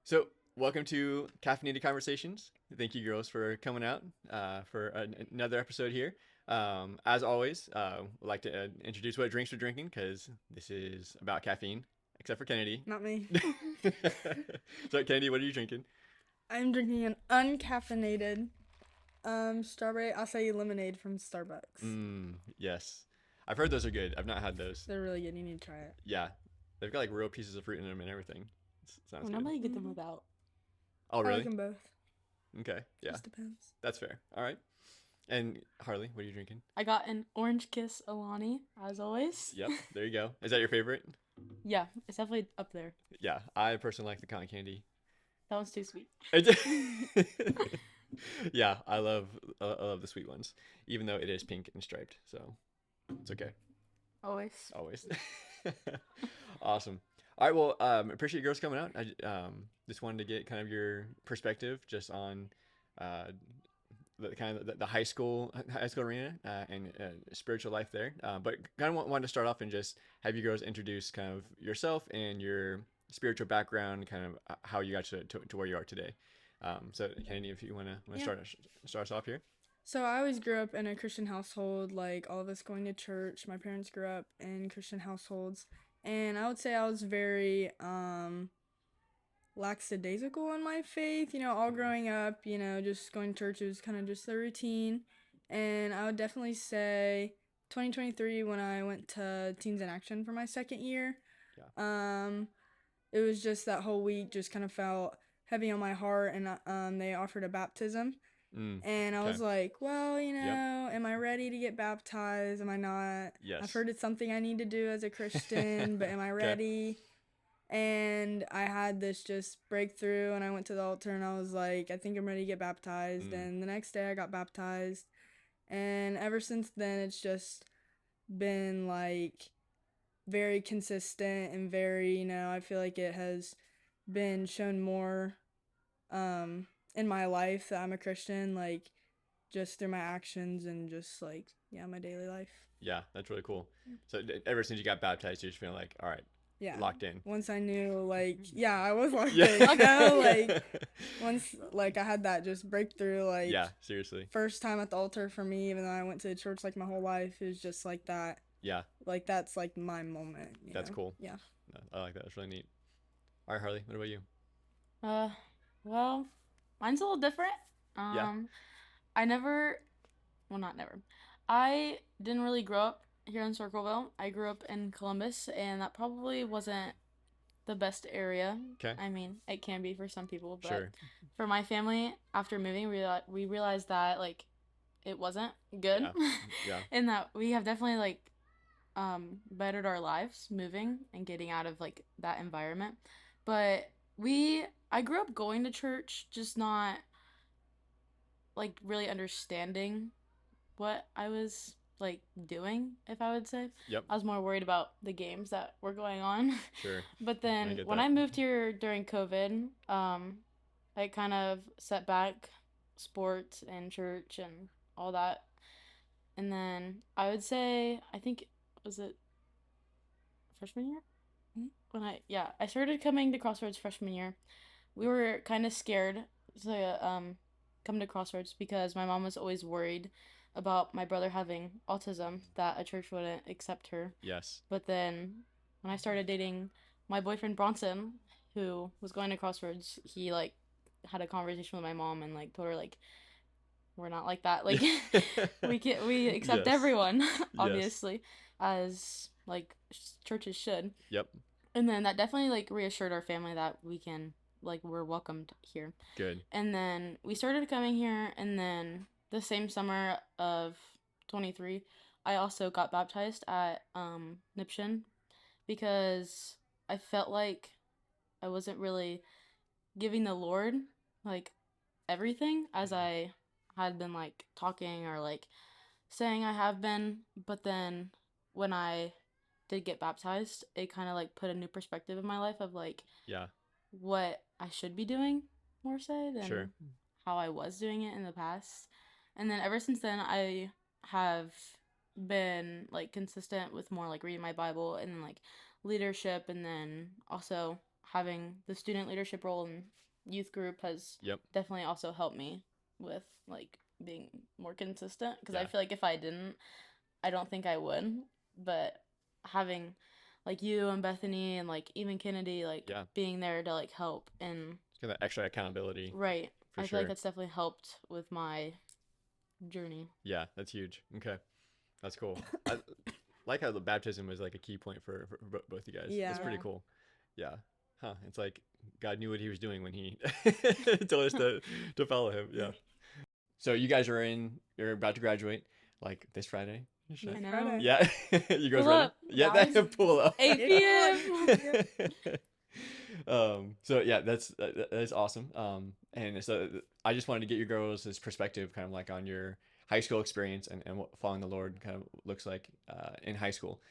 So, welcome to Caffeinated Conversations. Thank you, girls, for coming out for another episode here. As always, we'd like to introduce what drinks we're drinking because this is about caffeine, except for Kennedy. Not me. So, Kennedy, what are you drinking? I'm drinking an uncaffeinated strawberry acai lemonade from Starbucks. Yes. I've heard those are good. I've not had those. They're really good. You need to try it. Yeah. They've got like real pieces of fruit in them and everything. Sounds Well, good. normally you get them Mhm. without. Oh, I like really? them both. Okay. Yeah. Just depends. That's fair. All right. And Harley, what are you drinking? I got an Orange Kiss Alani, as always. Yep. There you go. Is that your favorite? Yeah, it's definitely up there. Yeah, I personally like the cotton candy. That one's too sweet. Yeah, I love the sweet ones, even though it is pink and striped. So it's okay, Always. always. Awesome. All right, well, appreciate you girls coming out. Just wanted to get kind of your perspective just on uh, the high school arena and spiritual life there. But kind of wanted to start off and just have you girls introduce kind of yourself and your spiritual background, kind of how you got to where you are today. So Kennedy, if you want to Yeah. start us off here. So I always grew up in a Christian household, like all of us going to church. My parents grew up in Christian households, and I would say I was very lackadaisical in my faith. All growing up, just going to church was kind of just the routine. And I would definitely say 2023 when I went to Teens in Action for my second year. Yeah. It was just that whole week just kind of felt heavy on my heart, and they offered a baptism. And I Okay. was like, well, Yep. am I ready to get baptized? Am I not? I've Yes. heard it's something I need to do as a Christian, but am I Okay. ready? And I had this just breakthrough, and I went to the altar, and I was like, I think I'm ready to get baptized. Mm. And the next day I got baptized. And ever since then, it's just been like very consistent and very, I feel like it has been shown more in my life that I'm a Christian, like just through my actions and just like, yeah, my daily life. Yeah, that's really cool. So ever since you got baptized, you're just feeling like, all right, Yeah. locked in. Once I knew, like, yeah, I was locked Yeah. in, like, once, like, I had that just breakthrough, like, Yeah, seriously. first time at the altar for me, even though I went to church, like, my whole life, it was just like that. Yeah, Like, that's, like, my moment, that's cool. Yeah. No, I like that. That's really neat. All right, Harley, what about you? Uh, well, mine's a little different. Yeah. I never, well, not never. I didn't really grow up here in Circleville. I grew up in Columbus, and that probably wasn't the best area. Okay. I mean, it can be for some people, but Sure. for my family, after moving, we realized that like it wasn't good, Yeah. and that we have definitely like bettered our lives moving and getting out of like that environment. But I grew up going to church, just not like really understanding what I was like doing, if I would say. Yep. I was more worried about the games that were going on. Sure. But I then get when that. I moved here during COVID, I kind of set back sports and church and all that. And then I would say, I think, was it freshman year? When I started coming to Crossroads freshman year. We were kind of scared to come to Crossroads because my mom was always worried about my brother having autism, that a church wouldn't accept her. Yes. But then when I started dating my boyfriend Bronson, who was going to Crossroads, he like had a conversation with my mom and like told her like we're not like that. Like we accept Yes. everyone, Yes. obviously, as like churches should. Yep. And then that definitely like reassured our family that we can like we're welcomed here. Good. And then we started coming here, and then the same summer of 23, I also got baptized at Nipshin because I felt like I wasn't really giving the Lord like everything as I had been like talking or like saying I have been. But then when I did get baptized, it kind of like put a new perspective in my life of like Yeah. what I should be doing more so than Sure. how I was doing it in the past. And then ever since then, I have been like consistent with more like reading my Bible and then like leadership, and then also having the student leadership role in youth group has Yep. definitely also helped me with like being more consistent, because I Yeah. feel like if I didn't, I don't think I would. But having like you and Bethany and like even Kennedy like Yeah. being there to like help and It's got that extra accountability right, for I feel like sure. that's definitely helped with my journey. Yeah, that's huge. Okay, that's cool. I like how the baptism was like a key point for both you guys. That's Yeah. pretty Yeah. cool. Yeah. Huh. It's like God knew what he was doing when he told us to follow him. Yeah. So you guys you're about to graduate like this Friday. I know. Friday. Yeah. You guys Pull ready? up, Yeah, guys. that pull up. 8 p.m. So yeah, that's awesome. And so I just wanted to get your girls' perspective kind of like on your high school experience and what following the Lord kind of looks like in high school.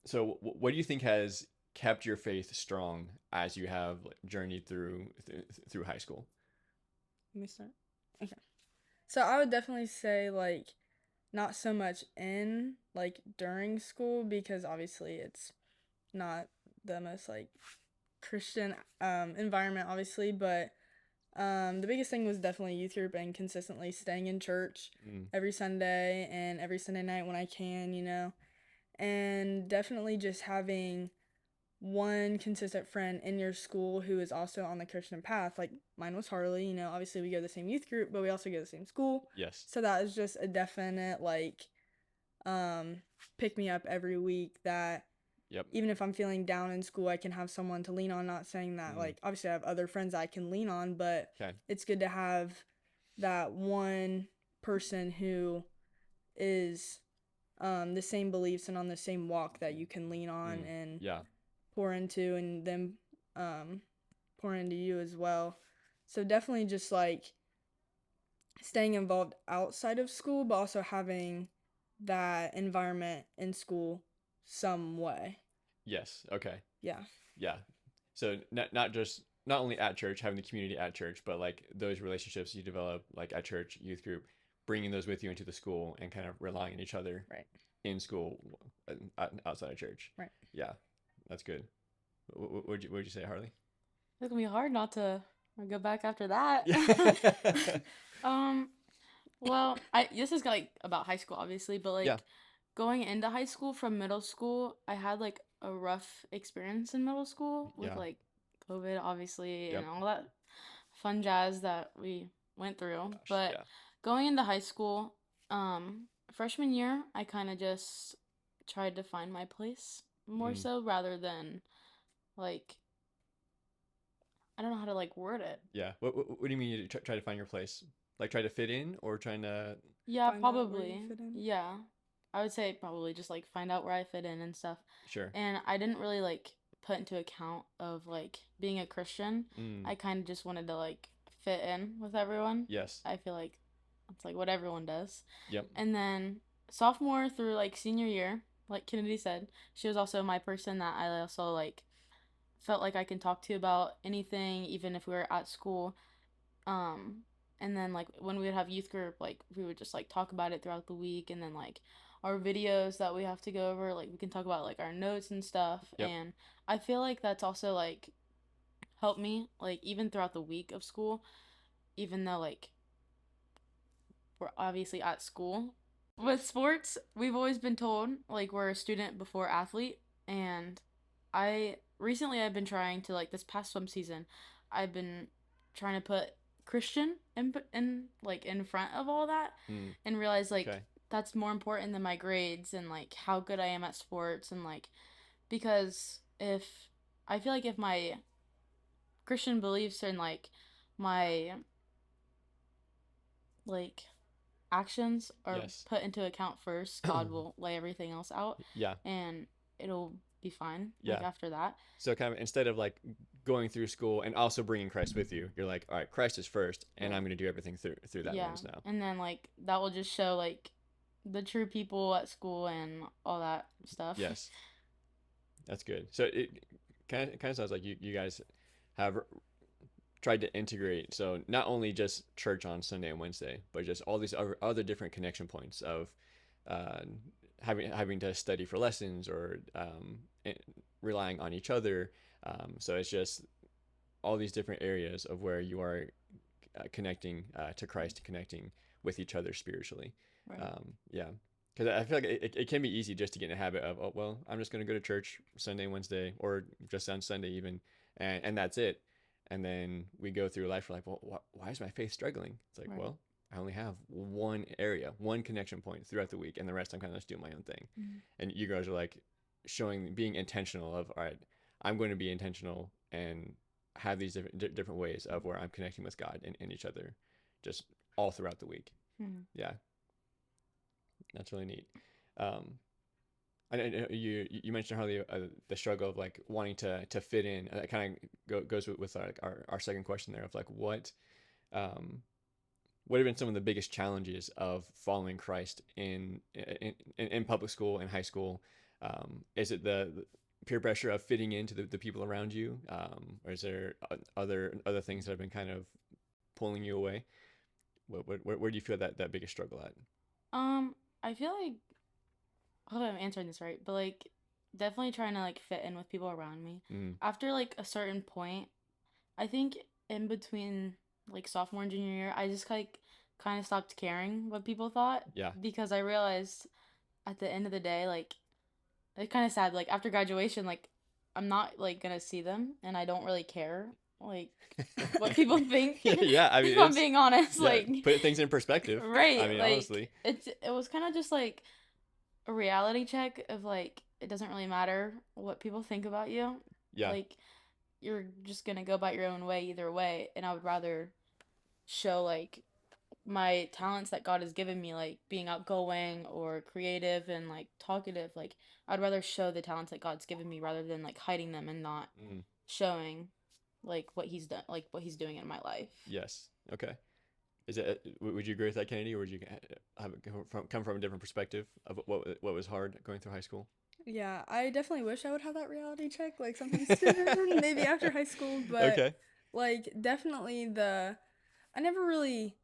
So what do you think has kept your faith strong as you have like, journeyed through high school? Let me start. Okay. So I would definitely say like not so much in like during school, because obviously it's not the most like Christian environment obviously, but the biggest thing was definitely youth group and consistently staying in church every Sunday and every Sunday night when I can, you know. And definitely just having one consistent friend in your school who is also on the Christian path. Like mine was Harley, you know, obviously we go to the same youth group, but we also go to the same school. Yes. So that is just a definite like pick me up every week that Yep. even if I'm feeling down in school, I can have someone to lean on. Not saying that like obviously I have other friends I can lean on, but it's good to have that one person who is the same beliefs and on the same walk that you can lean on and pour into, and then pour into you as well. So definitely just like staying involved outside of school, but also having that environment in school some way. Yes. Okay. Yeah. Yeah. So not only at church, having the community at church, but like those relationships you develop like at church, youth group, bringing those with you into the school and kind of relying on each other in school, outside of church. Right. Yeah, that's good. What'd you say, Harley? It's gonna be hard not to go back after that. Well, this is like about high school, obviously, but like going into high school from middle school, I had like a rough experience in middle school with like COVID, obviously, and all that fun jazz that we went through. But going into high school, freshman year, I kind of just tried to find my place more so rather than like, I don't know how to like word it. Yeah. What do you mean you try to find your place? Like try to fit in or trying to? Yeah, probably. Yeah. I would say probably just like find out where I fit in and stuff. Sure. And I didn't really like put into account of like being a Christian. I kind of just wanted to like fit in with everyone. Yes. I feel like it's like what everyone does. Yep. And then sophomore through like senior year, like Kennedy said, she was also my person that I also like felt like I can talk to about anything, even if we were at school. And then like when we would have youth group, like we would just like talk about it throughout the week, and then like our videos that we have to go over, like we can talk about like our notes and stuff. And I feel like that's also like helped me like even throughout the week of school, even though like we're obviously at school. With sports, we've always been told like we're a student before athlete, and I've been trying to like this past swim season, I've been trying to put Christian in like in front of all that and realize like that's more important than my grades and like how good I am at sports, and like because if I feel like if my Christian beliefs and like my like actions are put into account first, God will lay everything else out. Yeah. And it'll be fine. Like after that. So kind of instead of like going through school and also bringing Christ with you, you're like, all right, Christ is first, and I'm going to do everything through that lens now. And then like that will just show like the true people at school and all that stuff. Yes. That's good. So it kind of sounds like you guys have tried to integrate, so not only just church on Sunday and Wednesday, but just all these other different connection points of having to study for lessons or relying on each other, So it's just all these different areas of where you are connecting to Christ, connecting with each other spiritually. Right. Yeah, because I feel like it can be easy just to get in a habit of, oh well, I'm just going to go to church Sunday, Wednesday, or just on Sunday even, and that's it. And then we go through life, we're like, well, why is my faith struggling? It's like, Right. well, I only have one area, one connection point throughout the week, and the rest I'm kind of just doing my own thing. Mhm. And you guys are like showing, being intentional of, all right, I'm going to be intentional and have these different ways of where I'm connecting with God and each other, just all throughout the week. Mhm. Yeah, that's really neat. Um, I you mentioned Harley the struggle of like wanting to fit in. That kind of goes with like our second question there of like um, what have been some of the biggest challenges of following Christ in public school and high school? Is it the peer pressure of fitting into the people around you, or is there other things that have been kind of pulling you away? Where do you feel that biggest struggle at? I feel like I hope I'm answering this right, but like definitely trying to like fit in with people around me. Mm, After like a certain point, I think in between like sophomore and junior year, I just like kind of stopped caring what people thought yeah, because I realized at the end of the day, like it's kind of sad. Like after graduation, like I'm not like gonna see them, and I don't really care like what people think. yeah. I mean, If I'm it's being honest, yeah. like Put things in perspective. I right, mean, like honestly, it was kind of just like a reality check of like it doesn't really matter what people think about you. yeah, Like you're just gonna go about your own way either way, and I would rather show like my talents that God has given me, like being outgoing or creative and like talkative. Like I'd rather show the talents that God's given me rather than like hiding them and not mm, showing like what he's done, like what he's doing in my life. yes, okay. Is it? Would you agree with that, Kennedy, or would you have it come from a different perspective of what was hard going through high school? Yeah, I definitely wish I would have that reality check like something sooner, maybe after high school, but Okay. like definitely I never really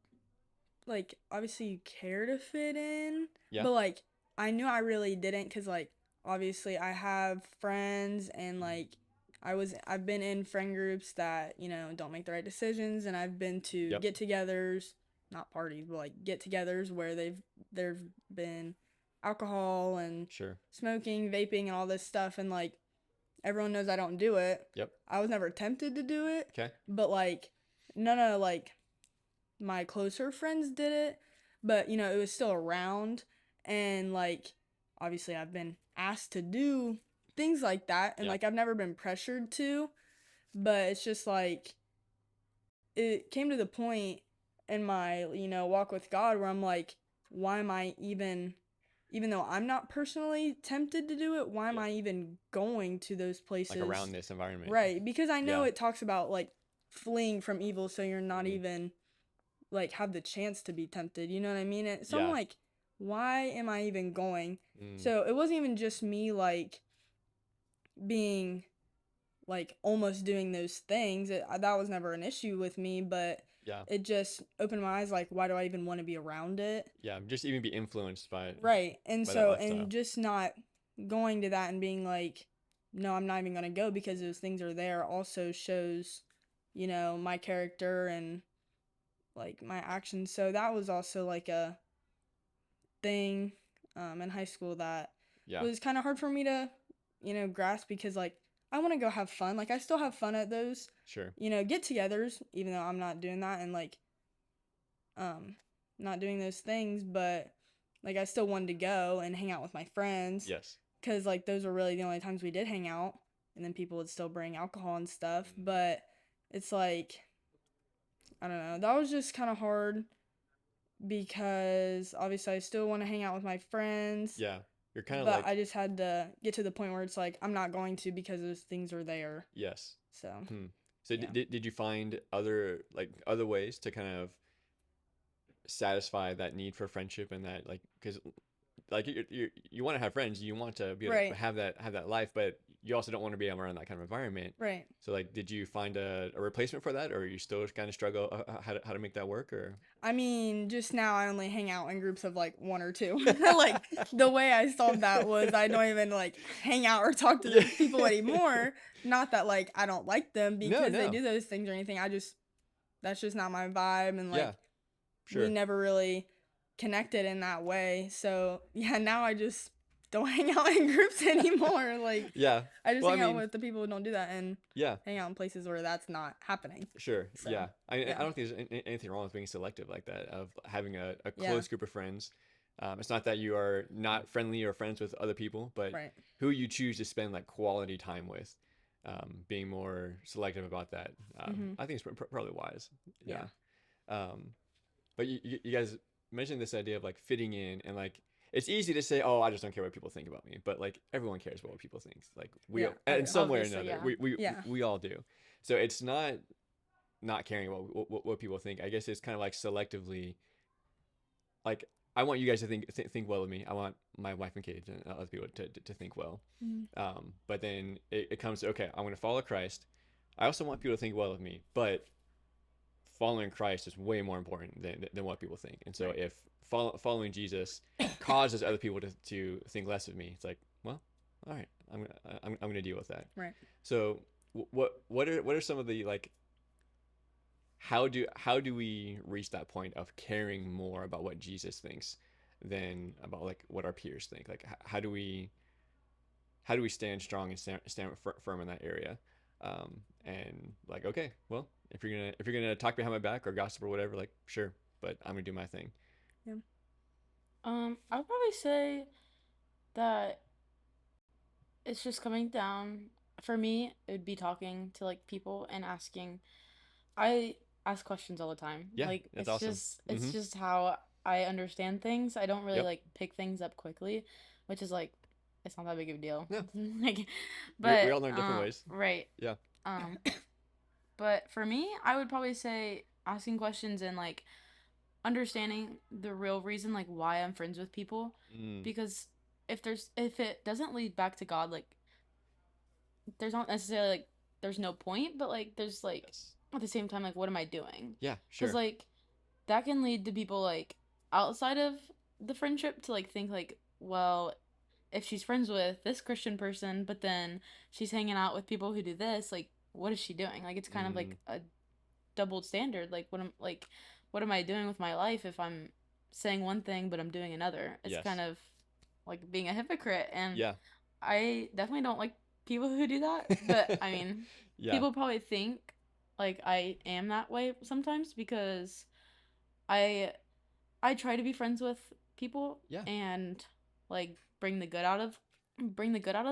like obviously you care to fit in, Yeah. but like I knew I really didn't cuz like obviously I have friends and like I've been in friend groups that, don't make the right decisions, and I've been to Yep. get-togethers, not parties, but like get-togethers where there've been alcohol and Sure. smoking, vaping and all this stuff, and like everyone knows I don't do it. Yep. I was never tempted to do it, Okay. but like none of like my closer friends did it, but it was still around, and like obviously I've been asked to do things like that, and Yeah. like I've never been pressured to, but it's just like it came to the point in my, walk with God where I'm like, why am I even though I'm not personally tempted to do it, why am Yep. I even going to those Like places? around this environment. Right, because I know Yeah. it talks about like fleeing from evil so you're not Mhm. even like have the chance to be tempted, you know what I mean? So I'm Yeah. like, why am I even going? Mm. So it wasn't even just me like being like almost doing those things. That was never an issue with me, but Yeah. it just opened my eyes like, why do I even want to be around it? Yeah. Just even be influenced Right. And by that so, lifestyle. and just not going to that and being like, no, I'm not even going to go because those things are there also shows, my character and like my actions. So that was also like a thing in high school that Yeah. was kind of hard for me to, grasp because like I want to go have fun. Like I still have fun at those, Sure. get-togethers, even though I'm not doing that and like um not doing those things, but like I still wanted to go and hang out with my friends Yes. cuz like those were really the only times we did hang out, and then people would still bring alcohol and stuff, Mm. but it's like I don't know. That was just kind of hard because obviously I still want to hang out with my friends, Yeah. You're kind of but like I just had to get to the point where it's like I'm not going to because those things are there. yes. So, Hmm. So yeah. did you find other ways to kind of satisfy that need for friendship and that like because like you want to have friends, you want to be able to Right. have that life, but you also don't want to be around that kind of environment. Right. So like, did you find a replacement for that, or you still kind of struggle how to make that work, or? I mean, just now I only hang out in groups of like one or two. Like the way I solved that was I don't even like hang out or talk to Yeah. those people anymore. Not that like I don't like them No, because they no. do those things or anything. That's just not my vibe, and Yeah, like we sure. never really connected in that way. So yeah, now I just don't hang out in groups anymore. Like Yeah. I just Well, I hang out mean, with the people who don't do that and yeah, hang out in places where that's not happening. sure. So Yeah. I yeah. don't think there's anything wrong with being selective like that, of having a Yeah. close group of friends. It's not that you are not friendly or friends with other people, but Right. who you choose to spend like quality time with, being more selective about that. I think it's probably wise. Yeah. But you guys mentioned this idea of like fitting in, and like it's easy to say, oh, I just don't care what people think about me, but like everyone cares what people think. Like we Yeah, I in do. some way or Obviously, another, yeah. Yeah. we all do. So it's not caring what people think. I guess it's kind of like selectively, like I want you guys to think well of me. I want my wife and kids and other people to think well. But then it comes to, okay, I'm going to follow Christ. I also want people to think well of me, but following Christ is way more important than what people think. And so Right. if following Jesus causes other people to think less of me, it's like, well, all right, I'm gonna deal with that. Right. So what are some of the like, how do we reach that point of caring more about what Jesus thinks than about like what our peers think? Like how do we stand strong and stand firm in that area? And like, okay, well, if you're gonna talk behind my back or gossip or whatever, like sure, but I'm gonna do my thing. Yeah. I would probably say that it's just coming down. For me, it would be talking to like people and asking. I ask questions all the time. Yeah, Like that's awesome. it's just how I understand things. I don't really Yep. like pick things up quickly, which is like it's not that big of a deal. No, Like, we but all learn different ways. right. Yeah. Um, but for me, I would probably say asking questions and like understanding the real reason like why I'm friends with people, Mm, because if it doesn't lead back to God, like there's not necessarily like there's no point, but like there's like yes. at the same time like what am I doing? Yeah. Because Sure. like that can lead to people like outside of the friendship to like think like, well, if she's friends with this Christian person, but then she's hanging out with people who do this, like what is she doing? Like it's kind of Mm, like a doubled standard. Like what am I doing with my life if I'm saying one thing but I'm doing another? It's yes. kind of like being a hypocrite, and Yeah. I definitely don't like people who do that. But I mean, Yeah. people probably think like I am that way sometimes because I I try to be friends with people Yeah. and like bring the good out of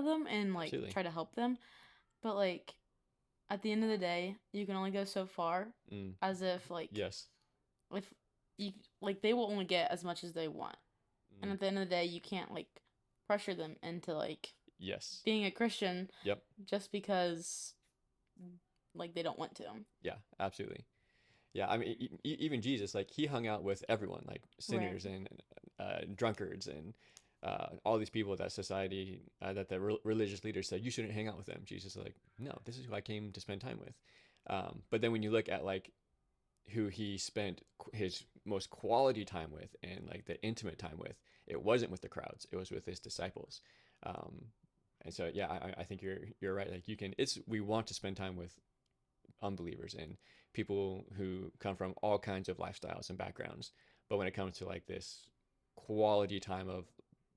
them and like Absolutely. try to help them. But like at the end of the day, you can only go so far, Mm, as if like yes. if you like they will only get as much as they want. And Mm, at the end of the day, you can't like pressure them into like yes. being a Christian Yep. just because like they don't want to. Yeah. Absolutely. Yeah, I mean, even Jesus, like he hung out with everyone, like Right. sinners and drunkards and all these people that society, that the religious leaders said you shouldn't hang out with them. Jesus is like, no, this is who I came to spend time with. But then when you look at like who he spent his most quality time with and like the intimate time with, it wasn't with the crowds; it was with his disciples. Um, and so, yeah, I think you're right. Like we want to spend time with unbelievers and people who come from all kinds of lifestyles and backgrounds. But when it comes to like this quality time of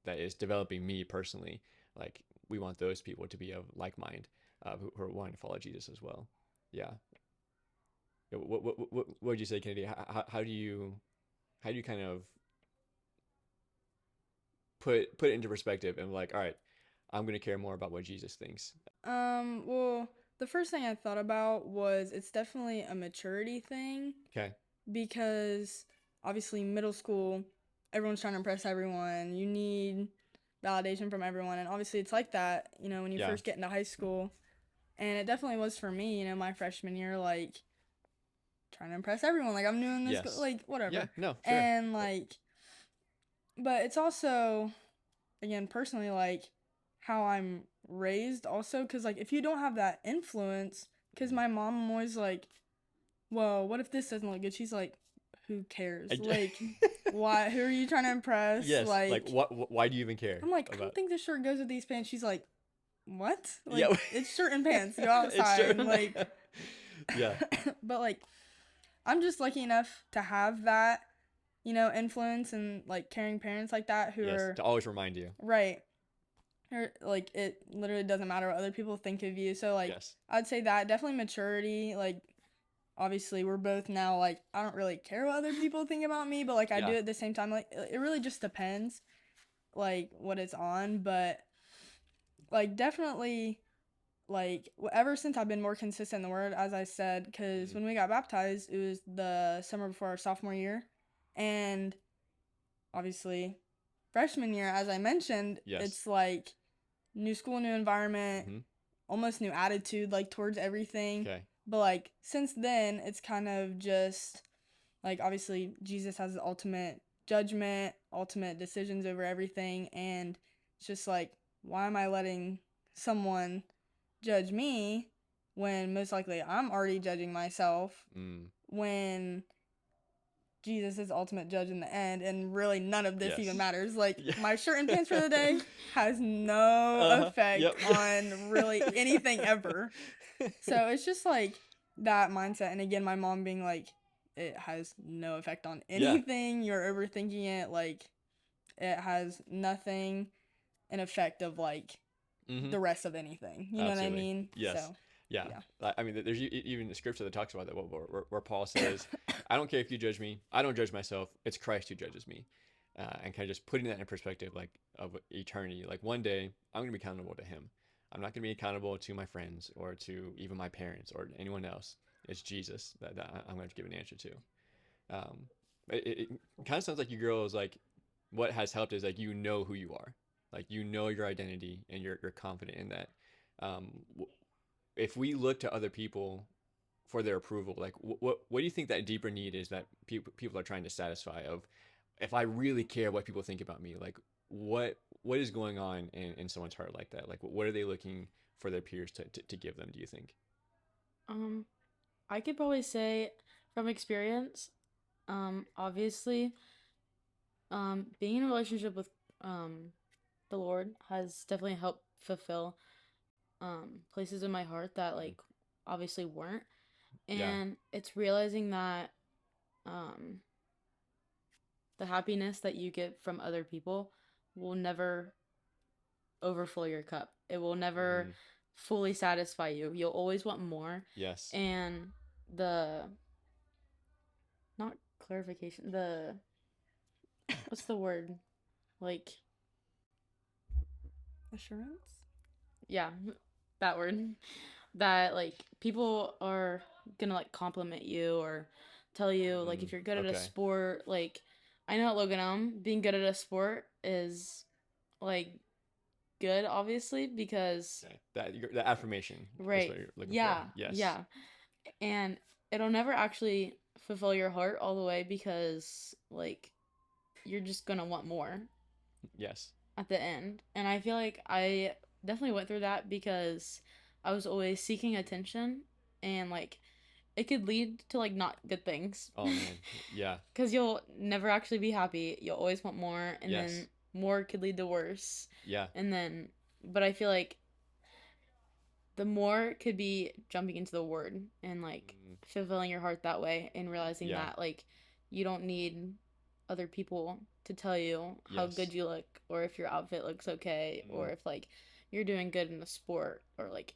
that is developing me personally, like we want those people to be of like mind, who are wanting to follow Jesus as well. Yeah. What would you say, Kennedy? How do you kind of put it into perspective and like, all right, I'm gonna care more about what Jesus thinks. Well, the first thing I thought about was it's definitely a maturity thing Okay. because obviously middle school, everyone's trying to impress everyone. You need validation from everyone, and obviously it's like that, when you Yeah. first get into high school. And it definitely was for me, my freshman year, like trying to impress everyone. Like I'm doing this, Yes. like whatever. Yeah. No. Sure. And like, but it's also, again, personally, like how I'm raised also, because like if you don't have that influence, because my mom, I'm always like, well, what if this doesn't look good? She's like, who cares? Like, why? Who are you trying to impress? Yes. Like, what? Why do you even care? I'm like, I about? don't think this shirt goes with these pants. She's like, what? Like, Yeah. it's shirt and pants. Go It's outside. true. Like, Yeah. but like, I'm just lucky enough to have that, you know, influence and like caring parents like that who Yes. are To always remind you. right. Or like it literally doesn't matter what other people think of you. So like, Yes. I'd say that definitely maturity. Like, obviously we're both now like I don't really care what other people think about me, but like I do Yeah. at the same time. Like it really just depends, like what it's on. But like definitely like ever since I've been more consistent in the word, as I said, because when we got baptized, it was the summer before our sophomore year, and obviously freshman year, as I mentioned, Yes. it's like new school, new environment, almost new attitude like towards everything. Okay. But like since then, it's kind of just like obviously Jesus has the ultimate judgment, ultimate decisions over everything, and it's just like why am I letting someone judge me when most likely I'm already judging myself when Jesus is the ultimate judge in the end, and really none of this even matters. Like my shirt and pants for the day has no effect on really anything ever. So it's just like that mindset. And again, my mom being like, it has no effect on anything. You're overthinking it. Like it has nothing an effect of like the rest of anything. You know what I mean? Yes. So, yeah. I mean, there's even a scripture that talks about that where Paul says, I don't care if you judge me. I don't judge myself. It's Christ who judges me. And kind of just putting that in perspective, like of eternity. Like one day I'm going to be accountable to him. I'm not going to be accountable to my friends or to even my parents or anyone else. It's Jesus that I'm going to give an answer to. It kind of sounds like you girls, like what has helped is like, you know who you are. Like, you know your identity and you're confident in that. If we look to other people for their approval, like what do you think that deeper need is that people are trying to satisfy? Of, if I really care what people think about me, like what is going on in someone's heart like that? Like what are they looking for their peers to give them, do you think? I could probably say from experience, obviously, being in a relationship with the Lord has definitely helped fulfill places in my heart that like obviously weren't. And it's realizing that the happiness that you get from other people will never overflow your cup. It will never fully satisfy you. You'll always want more. Yes. And the not clarification, the what's the word? Like assurance? Yeah, that word. That like people are gonna like compliment you or tell you like if you're good at a sport. Like I know at Logan being good at a sport is like good, obviously, because that affirmation, right? is what you're looking Yeah, for. Yes. yeah, and it'll never actually fulfill your heart all the way because like you're just gonna want more. Yes. At the end, and I feel like I definitely went through that because I was always seeking attention, and like it could lead to like not good things. Oh man, yeah. Because you'll never actually be happy. You'll always want more, and then more could lead to worse. Yeah. And then, but I feel like the more could be jumping into the word and like fulfilling your heart that way, and realizing that like you don't need other people to tell you how good you look, or if your outfit looks okay, or if like you're doing good in the sport, or like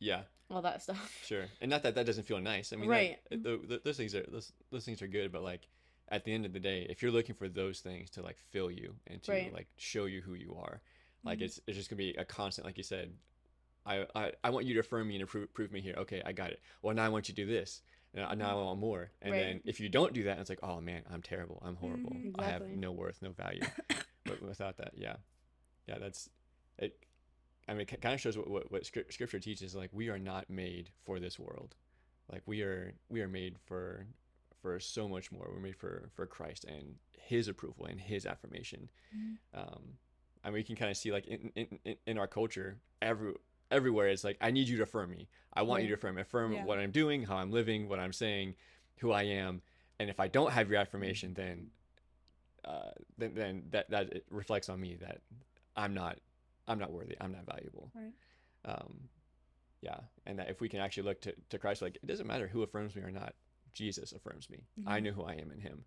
all that stuff. Sure. And not that doesn't feel nice. I mean, right. Those things are good, but like at the end of the day, if you're looking for those things to like fill you and to like show you who you are, like it's just gonna be a constant, like you said, I want you to affirm me and prove me here. Okay, I got it. Well, now I want you to do this. Now I want more. And then if you don't do that, it's like, oh man, I'm terrible. I'm horrible. Exactly. I have no worth, no value. But without that, that's it. I mean, it kind of shows what scripture teaches. Like, we are not made for this world. Like we are made for so much more. We're made for Christ and His approval and His affirmation. I mean, we can kind of see like in our culture, everywhere it's like, I need you to affirm me. I want you Right. to affirm Yeah. what I'm doing, how I'm living, what I'm saying, who I am. And if I don't have your affirmation, then that it reflects on me that I'm not I'm not worthy. I'm not valuable. Right. Um, yeah, and that if we can actually look to Christ, like, it doesn't matter who affirms me or not. Jesus affirms me. I Mhm. know who I am in Him,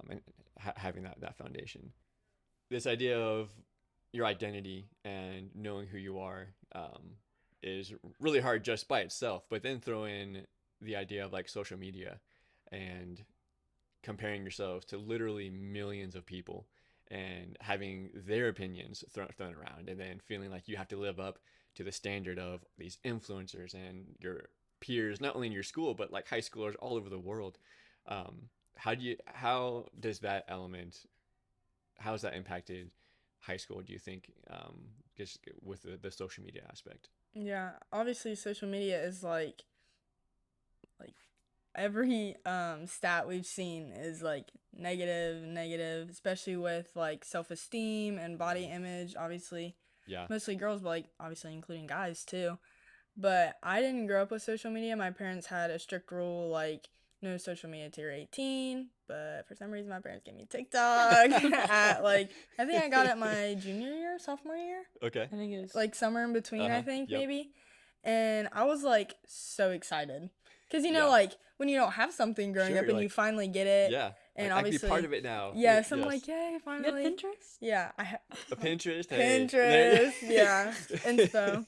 and having that foundation. This idea of your identity and knowing who you are is really hard just by itself. But then throw in the idea of like social media and comparing yourself to literally millions of people and having their opinions thrown around, and then feeling like you have to live up to the standard of these influencers and your peers, not only in your school but like high schoolers all over the world. How does that element, how has that impacted high school, do you think, just with the social media aspect? Yeah, obviously social media is like every stat we've seen is like negative, especially with like self-esteem and body image, obviously. Yeah. Mostly girls, but like obviously including guys too. But I didn't grow up with social media. My parents had a strict rule like no social media till you're 18, but for some reason my parents gave me TikTok at like I think I got it my junior year, sophomore year, Okay. I think it was like somewhere in between, I think Yep. maybe. And I was like so excited because Yeah. like when you don't have something growing Sure, up and you're you like, finally get it, yeah, and like, I can be obviously part of it now. yes, I'm Yes. like yay, you had finally. Pinterest. Yeah, A Pinterest, hey. Pinterest, yeah, inspo.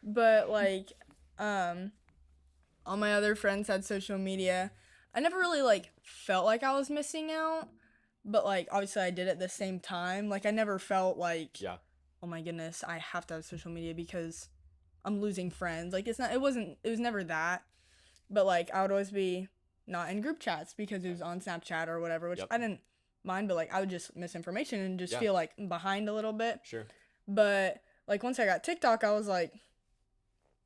But like, all my other friends had social media. I never really like felt like I was missing out, but like obviously I did at the same time. Like I never felt like, Yeah. oh my goodness, I have to have social media because I'm losing friends. Like it was never that. But like I would always be not in group chats because it was on Snapchat or whatever, which Yep. I didn't mind, but like I would just miss information and just Yeah. feel like behind a little bit. Sure. But like once I got TikTok, I was like,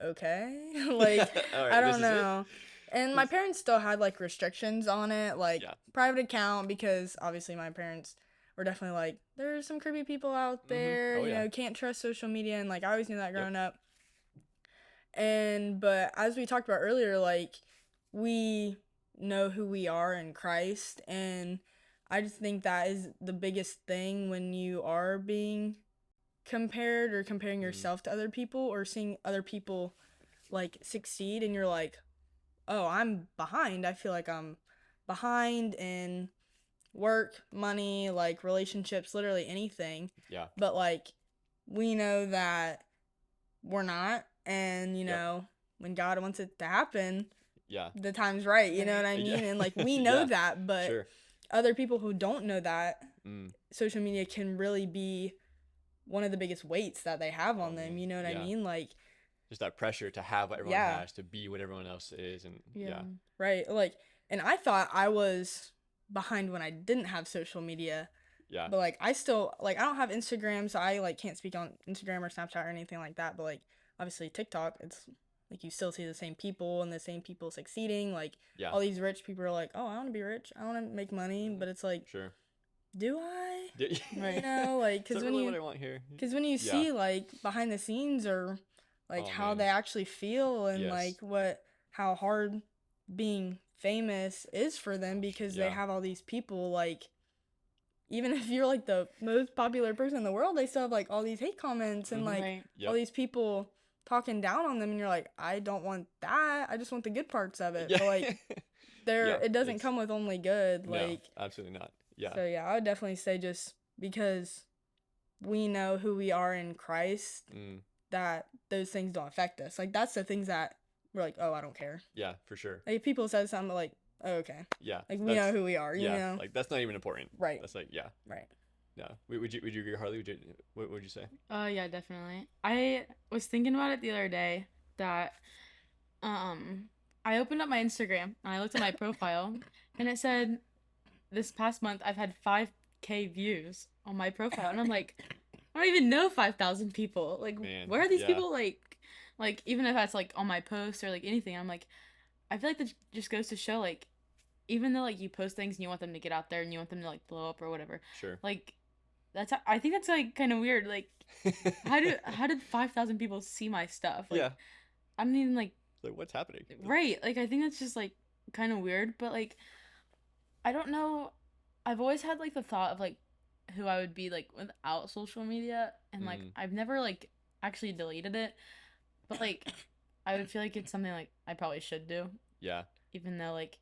okay, like All right, I this don't is it. know. And my parents still had like restrictions on it, like Yeah. private account, because obviously my parents were definitely like, there's some creepy people out there, Oh, you yeah. know, can't trust social media, and like I always knew that Yep. growing up. And but as we talked about earlier, like we know who we are in Christ, and I just think that is the biggest thing when you are being compared or comparing yourself to other people or seeing other people like succeed and you're like, "Oh, I'm behind. I feel like I'm behind in work, money, like relationships, literally anything." Yeah. But like we know that we're not, and you Yep. know, when God wants it to happen, Yeah. the time's right, you know what I Yeah. mean? And like we know Yeah. that, but Sure. other people who don't know that, Mm. social media can really be one of the biggest weights that they have on Oh, them, man. you know what I Yeah. mean? Like Just that pressure to have what everyone Yeah. has, to be what everyone else is, and yeah. right, like, and I thought I was behind when I didn't have social media, Yeah. but like I still like I don't have Instagram, so I like can't speak on Instagram or Snapchat or anything like that, but like obviously TikTok, it's like you still see the same people and the same people succeeding, like Yeah. all these rich people are like, "Oh, I want to be rich. I want to make money," but it's like, Sure. do I? Right. You know, like Is that cuz when really you what I want here? Because when you Yeah. see like behind the scenes or like Oh, how man. they actually feel and Yes. like how hard being famous is for them because they Yeah. have all these people like even if you're like the most popular person in the world, they still have like all these hate comments and Mhm. like Right. Yep. all these people talking down on them and you're like, I don't want that. I just want the good parts of it. Yeah. But like Yeah, it doesn't it's- come with only good. No, Like absolutely not. Yeah. so yeah, I would definitely say just because we know who we are in Christ, Mm. that those things don't affect us. Like that's the things that we're like, oh, I don't care. Yeah, for sure. Like if people said something like, oh, okay, Yeah. like we know who we are, you Yeah. know? Like that's not even important. Right. That's like, yeah. Right. No. Would you agree, Harley? What would you say? Yeah, definitely. I was thinking about it the other day that I opened up my Instagram and I looked at my profile and it said this past month I've had 5K views on my profile and I'm like, I don't even know 5,000 people. Like, Man, where are these yeah. people? Like even if that's like on my post or like anything, I'm like, I feel like that just goes to show even though like you post things and you want them to get out there and you want them to like blow up or whatever, Sure. like I think that's like kind of weird. Like, how did 5,000 people see my stuff? Like, Yeah. I don't even like Like, what's happening? right. Like, I think that's just like kind of weird. But like, I don't know. I've always had like the thought of like who I would be like without social media, and like Mm, I've never like actually deleted it. But like, I would feel like it's something like I probably should do, yeah. even though like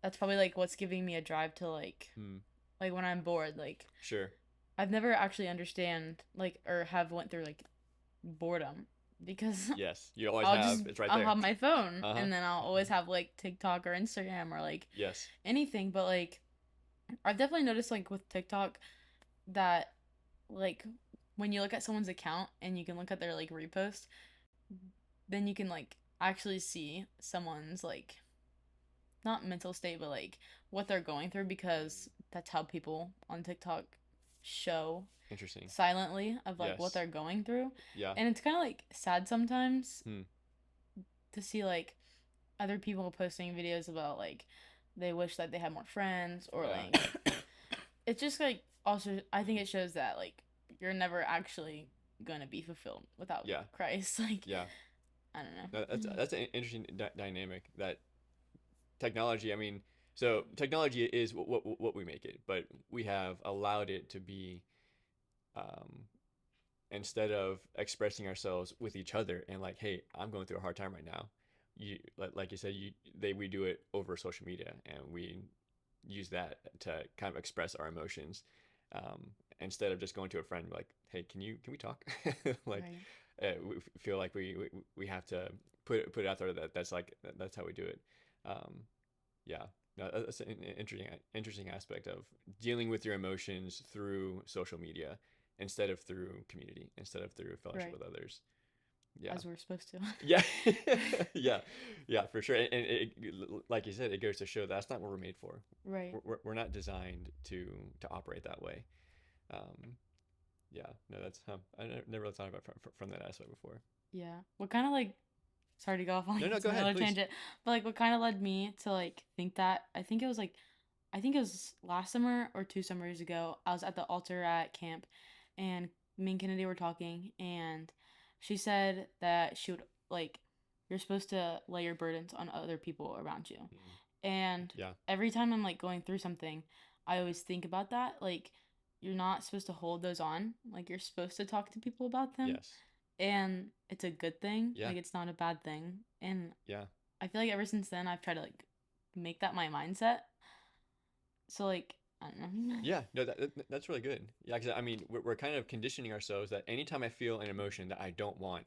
that's probably like what's giving me a drive to Mm, like when I'm bored. Like sure. I've never actually understand like or have went through like boredom because Yes. You always have. It's right I'll there. have my phone Uh huh. and then I'll always have like TikTok or Instagram or like Yes. anything. But like I've definitely noticed like with TikTok that like when you look at someone's account and you can look at their like repost, then you can like actually see someone's like not mental state but like what they're going through because that's how people on TikTok show Interesting. silently of like what Yes. they're going through. Yeah. And it's kind of like sad sometimes Hmm. to see like other people posting videos about like they wish that they had more friends or Yeah. like it's just like also I think it shows that like you're never actually gonna be fulfilled without Yeah. Christ. Like Yeah. I don't No, know. that's an interesting dynamic. That technology. I mean, so technology is what we make it, but we have allowed it to be, um, instead of expressing ourselves with each other and like, hey, I'm going through a hard time right now. You like you said, we do it over social media, and we use that to kind of express our emotions, um, instead of just going to a friend like, hey, can we talk? Like, Right. we feel like we have to put it out there that that's how we do it. Um, yeah, no, that's an interesting aspect of dealing with your emotions through social media instead of through community, instead of through fellowship Right. with others. Yeah. As we're supposed to. Yeah. Yeah. Yeah, for sure. And like you said, it goes to show that's not what we're made for. Right. We're not designed to operate that way. Um, yeah. No, that's I never really thought about it from that aspect before. Yeah. What kind of like sorry to go off on No, like no, this go ahead, another please. tangent, but like what kind of led me to like think that I think it was last summer or 2 summers ago. I was at the altar at camp, and me and Kennedy were talking, and she said that she would like you're supposed to lay your burdens on other people around you, Mm, and yeah. every time I'm like going through something, I always think about that. Like you're not supposed to hold those on. Like you're supposed to talk to people about them, Yes. and it's a good thing. Yeah. Like it's not a bad thing, and Yeah. I feel like ever since then I've tried to like make that my mindset. So like I don't know. Yeah, no, that's really good. Yeah, because I mean, we're kind of conditioning ourselves that anytime I feel an emotion that I don't want,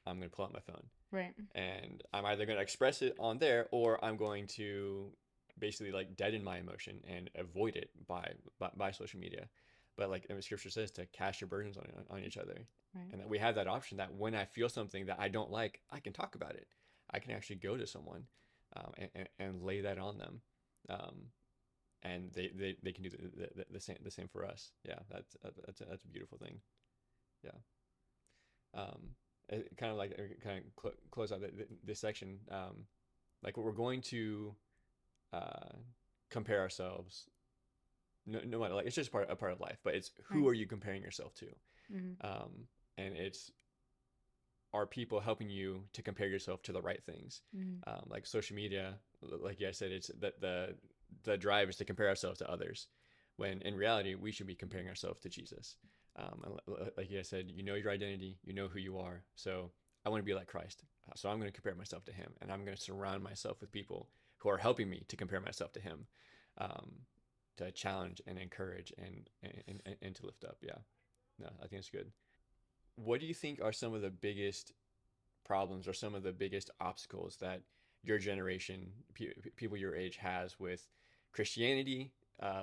I'm gonna pull out my phone, Right. and I'm either gonna express it on there, or I'm going to basically like deaden my emotion and avoid it by social media. But like Scripture says, to cast your burdens on each other, Right. and that we have that option that when I feel something that I don't like, I can talk about it. I can actually go to someone, and lay that on them. Um, and they can do the same for us. Yeah, that's a beautiful thing. Yeah. Kind of like kind of close out this section. Like we're going to, uh, compare ourselves. No matter, like, it's just a part of life, but it's who Right. are you comparing yourself to? Mm-hmm. And it's, are people helping you to compare yourself to the right things? Mm-hmm. Like social media, like I said, it's that the drive is to compare ourselves to others, when in reality we should be comparing ourselves to Jesus. Like you said, you know your identity, you know who you are. So I want to be like Christ. So I'm going to compare myself to Him, and I'm going to surround myself with people who are helping me to compare myself to Him, um, to challenge and encourage and to lift up. Yeah, no, I think it's good. What do you think are some of the biggest problems or some of the biggest obstacles that your generation, people your age, has with Christianity,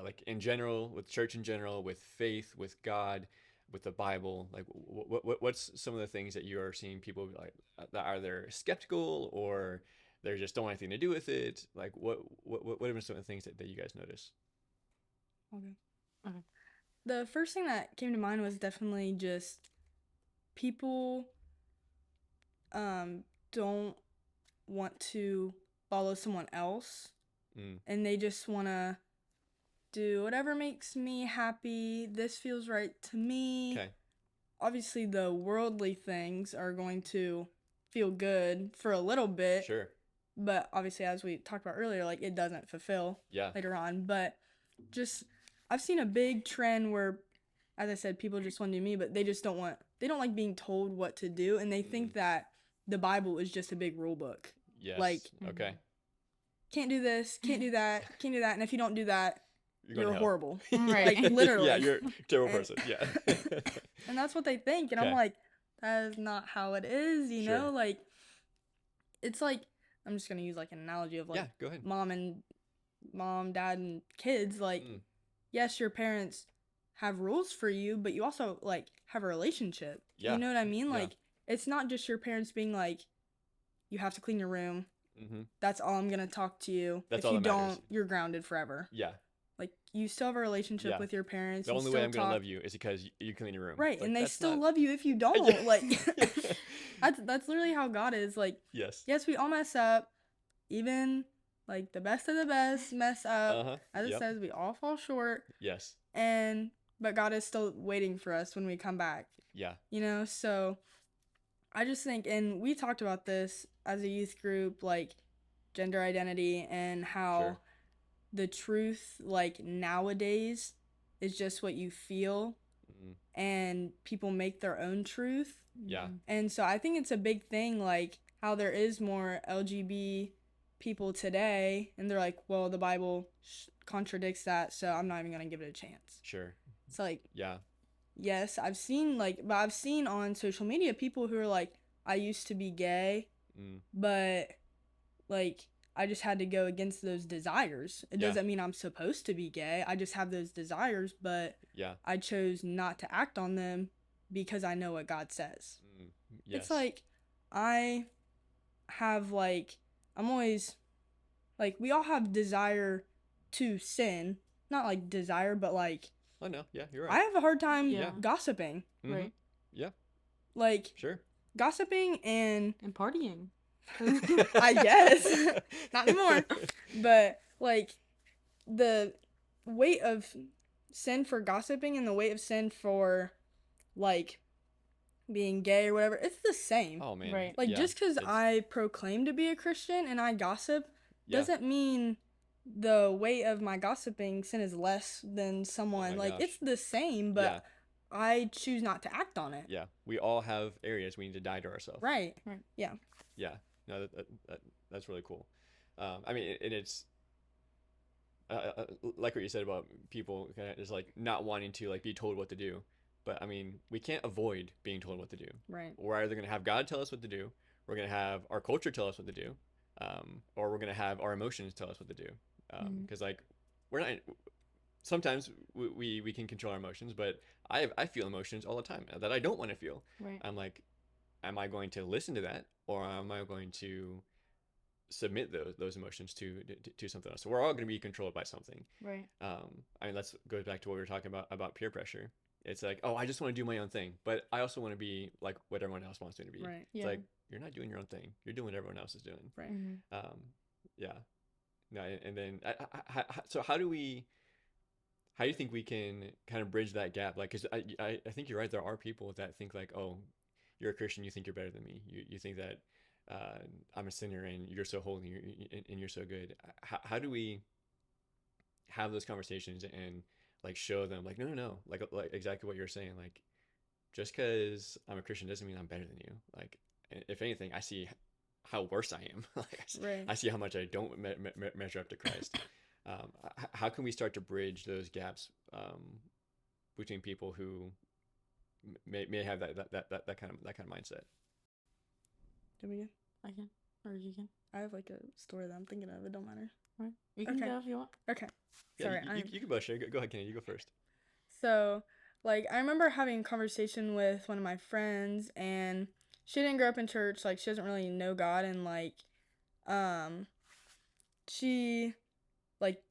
like in general, with church in general, with faith, with God, with the Bible? Like, what's some of the things that you are seeing people like that are either skeptical or they just don't want anything to do with it? Like, what have been some of the things that you guys notice? Okay. Okay. The first thing that came to mind was definitely just people don't want to follow someone else, Mm, and they just want to do whatever makes me happy. This feels right to me. Okay. Obviously, the worldly things are going to feel good for a little bit. Sure. But obviously, as we talked about earlier, like, it doesn't fulfill Yeah. later on. But just, I've seen a big trend where, as I said, people just want to do me, but they just don't like being told what to do. And they think that the Bible is just a big rule book. Yes. Like, okay. Can't do this, can't do that, can't do that. And if you don't do that, going to you're hell. horrible. Right. Like, literally. Yeah, you're a terrible person. Yeah. And that's what they think. And Okay. I'm like, that is not how it is, you Sure. know? Like, it's like, I'm just going to use like an analogy of like Yeah, go ahead. mom, dad, and kids. Like, yes, your parents have rules for you, but you also like have a relationship. Yeah. You know what I mean? Yeah. Like, it's not just your parents being like, you have to clean your room. Mm-hmm. That's all I'm going to talk to you. That's if all you that matters. don't, you're grounded forever. Yeah. Like, you still have a relationship Yeah. with your parents. The you only still way I'm going talk. to love you is because you clean your room. Right, Like, and they that's still not- love you if you don't. Like, that's literally how God is. Like, Yes. yes, we all mess up. Even, like, the best of the best mess up. Uh-huh. As it Yep. says, we all fall short. Yes. But God is still waiting for us when we come back. Yeah. You know, so I just think, and we talked about this as a youth group, like, gender identity and how Sure. the truth, like, nowadays is just what you feel, and people make their own truth. Yeah. And so I think it's a big thing, like, how there is more LGB people today, and they're like, well, the Bible contradicts that, so I'm not even going to give it a chance. Sure. It's like, Yeah. yes, I've seen on social media people who are like, I used to be gay, but, like, I just had to go against those desires. It doesn't mean I'm supposed to be gay. I just have those desires, but Yeah. I chose not to act on them because I know what God says. Yes. It's like, I have, like, I'm always, like, we all have desire to sin. Not, like, desire, but, like, Oh, no. Yeah, you're right. I have a hard time Yeah. gossiping. Mhm. Right. Yeah. Like, Sure. gossiping and, And partying. I guess, not anymore. But, like, the weight of sin for gossiping and the weight of sin for, like, being gay or whatever, it's the same. Oh, man. Right. Like, Yeah. just because It's- I proclaim to be a Christian and I gossip yeah. doesn't mean the weight of my gossiping sin is less than someone. Oh my Like, gosh. it's the same, but Yeah. I choose not to act on it. Yeah. We all have areas we need to die to ourselves. Right. Yeah. No, that's really cool. I mean, and it's like what you said about people kind of just like not wanting to like be told what to do. But I mean, we can't avoid being told what to do. Right. We're either going to have God tell us what to do, we're going to have our culture tell us what to do, or we're going to have our emotions tell us what to do. Because like we're not. Sometimes we can control our emotions, but I feel emotions all the time that I don't want to feel. Right. I'm like, am I going to listen to that, or am I going to submit those emotions to something else? So we're all going to be controlled by something. Right. I mean, that goes back to what we were talking about peer pressure. It's like, oh, I just want to do my own thing, but I also want to be like what everyone else wants me to be. Right. It's Yeah. like you're not doing your own thing; you're doing what everyone else is doing. Right. Mm-hmm. Yeah. No, and then so how do you think we can kind of bridge that gap? Like, because I think you're right. There are people that think like, oh, you're a Christian, you think you're better than me. You think that I'm a sinner and you're so holy and you're so good. How do we have those conversations and like show them like, no, like exactly what you're saying. Like, just because I'm a Christian doesn't mean I'm better than you. Like, if anything, I see how worse I am. Like, Right. I see how much I don't measure up to Christ. How can we start to bridge those gaps between people who may have that kind of mindset? Do we go? I can. Or you can. I have like a story that I'm thinking of. It don't matter. Right. You can Okay. go if you want. Okay. Yeah, Sorry. you can both share. Go ahead, Kenny. You go first. So, like, I remember having a conversation with one of my friends, and she didn't grow up in church. Like, she doesn't really know God, and, like, she, like,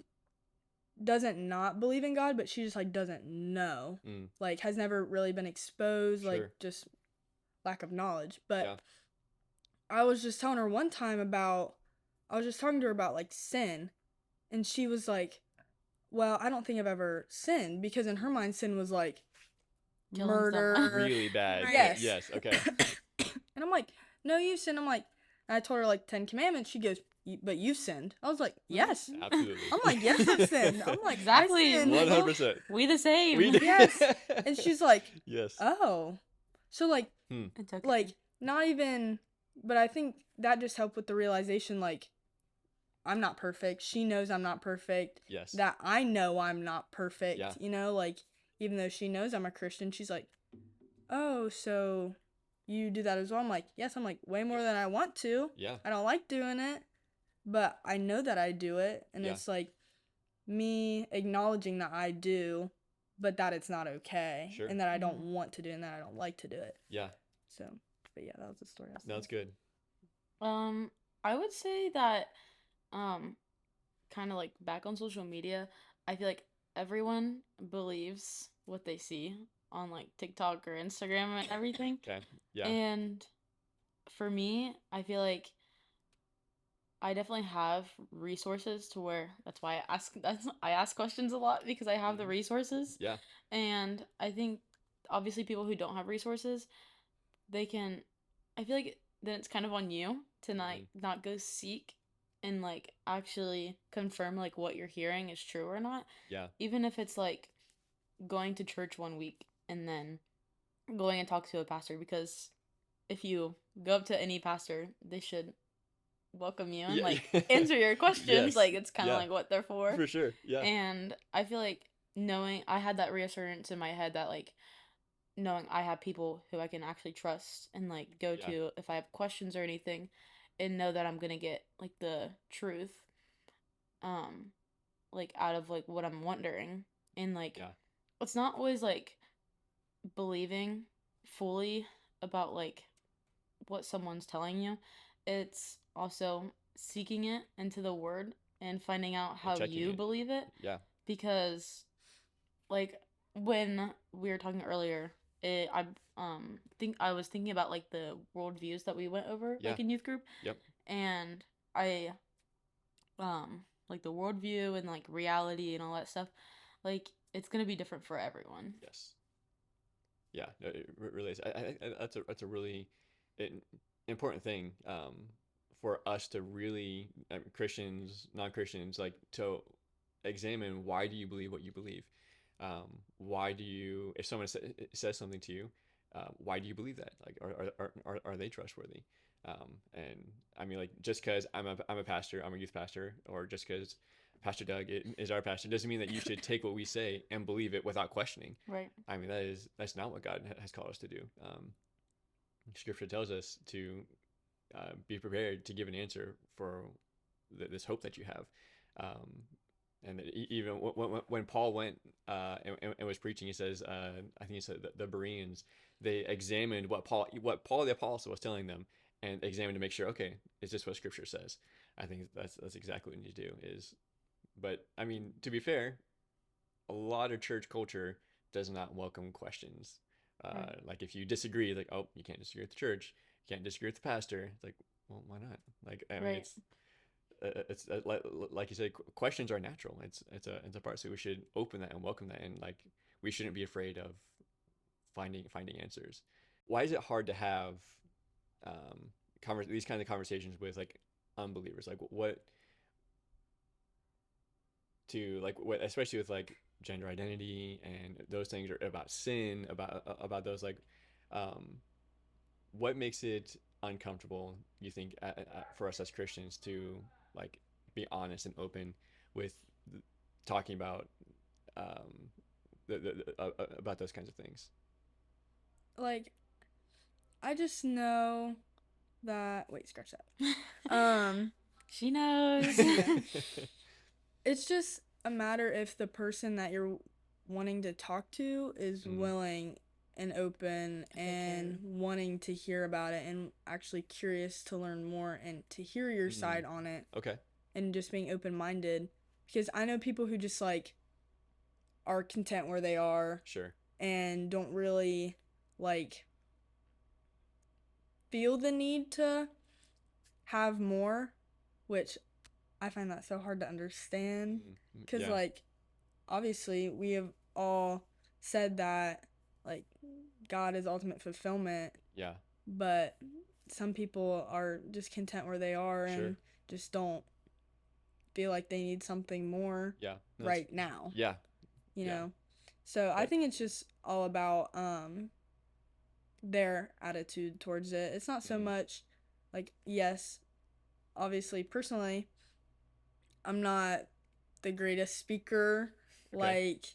doesn't not believe in God, but she just, like, doesn't know. Like, has never really been exposed, Sure. like, just lack of knowledge. But Yeah. I was just telling her one time I was just talking to her about, like, sin, and she was like, well, I don't think I've ever sinned, because in her mind, sin was like Killing murder. someone. Really bad. Right. Yes. Yes. Okay. And I'm like, no, you've sinned. I'm like, and I told her like 10 commandments. She goes, but you've sinned. I was like, yes. Absolutely. I'm like, yes, I've sinned. I'm like, Exactly. I sinned. 100%. We the same. We did. Yes. And she's like, Yes. oh. So like, It's okay. like, not even, but I think that just helped with the realization, like, I'm not perfect. She knows I'm not perfect. Yes. That I know I'm not perfect. Yeah. You know, like, even though she knows I'm a Christian, she's like, oh, so you do that as well? I'm like, yes. I'm like, way more than I want to. Yeah. I don't like doing it, but I know that I do it. And Yeah. it's like me acknowledging that I do, but that it's not okay. Sure. And that I don't want to do, and that I don't like to do it. Yeah. So, but yeah, that was the story. No, that's good. I would say that, kind of like back on social media, I feel like everyone believes what they see on like TikTok or Instagram and everything. Okay. Yeah. And for me, I feel like I definitely have resources to where I ask questions a lot because I have the resources. Yeah. And I think obviously people who don't have resources, I feel like then it's kind of on you to not go seek and like actually confirm like what you're hearing is true or not. Yeah. Even if it's like going to church one week and then going and talk to a pastor, because if you go up to any pastor, they should welcome you and Yeah. like answer your questions. Yes. Like it's kind of Yeah. like what they're for. For sure. Yeah. And I feel like I had that reassurance in my head that like knowing I have people who I can actually trust and like go Yeah. to if I have questions or anything, and know that I'm gonna get like the truth, like out of like what I'm wondering. And like Yeah. it's not always like believing fully about like what someone's telling you. It's also seeking it into the word and finding out how checking you it. believe it. Yeah. Because like when we were talking earlier, I think I was thinking about like the worldviews that we went over Yeah. like in youth group. Yep. And I like the worldview and like reality and all that stuff, like it's gonna be different for everyone. Yes. Yeah. No, it really is. I that's a really important thing for us to really Christians, non-Christians, like to examine why do you believe what you believe. Why do you, if someone says something to you, why do you believe that? Like, are they trustworthy? And I mean, like, just because I'm a pastor, I'm a youth pastor, or just because Pastor Doug is our pastor, doesn't mean that you should take what we say and believe it without questioning. Right. I mean, that's not what God has called us to do. Scripture tells us to be prepared to give an answer for this hope that you have. And even when Paul went and was preaching, he says, I think he said the Bereans, they examined what Paul the apostle was telling them, and examined to make sure, okay, is this what Scripture says? I think that's exactly what you need to do. But I mean, to be fair, a lot of church culture does not welcome questions. Like if you disagree, like, oh, you can't disagree with the church, you can't disagree with the pastor. It's like, well, why not? Like, I mean, it's like you said, questions are natural. It's a part, so we should open that and welcome that, and like we shouldn't be afraid of finding answers. Why is it hard to have these kind of conversations with like unbelievers? Like what, especially with like gender identity and those things, are about sin, about those, like what makes it uncomfortable, you think, for us as Christians to like be honest and open with talking about about those kinds of things? Like, I just know that. Wait, scratch that. She knows. It's just a matter if the person that you're wanting to talk to is willing and open and wanting to hear about it and actually curious to learn more and to hear your side on it. Okay. And just being open-minded, because I know people who just like are content where they are. Sure. And don't really like feel the need to have more, which I find that so hard to understand, because like obviously we have all said that like God is ultimate fulfillment, Yeah. but some people are just content where they are Sure. and just don't feel like they need something more Yeah. No, right now, yeah. you Yeah. know. So I But- think it's just all about their attitude towards it. It's not so Mhm. much like, yes, obviously personally I'm not the greatest speaker Okay. like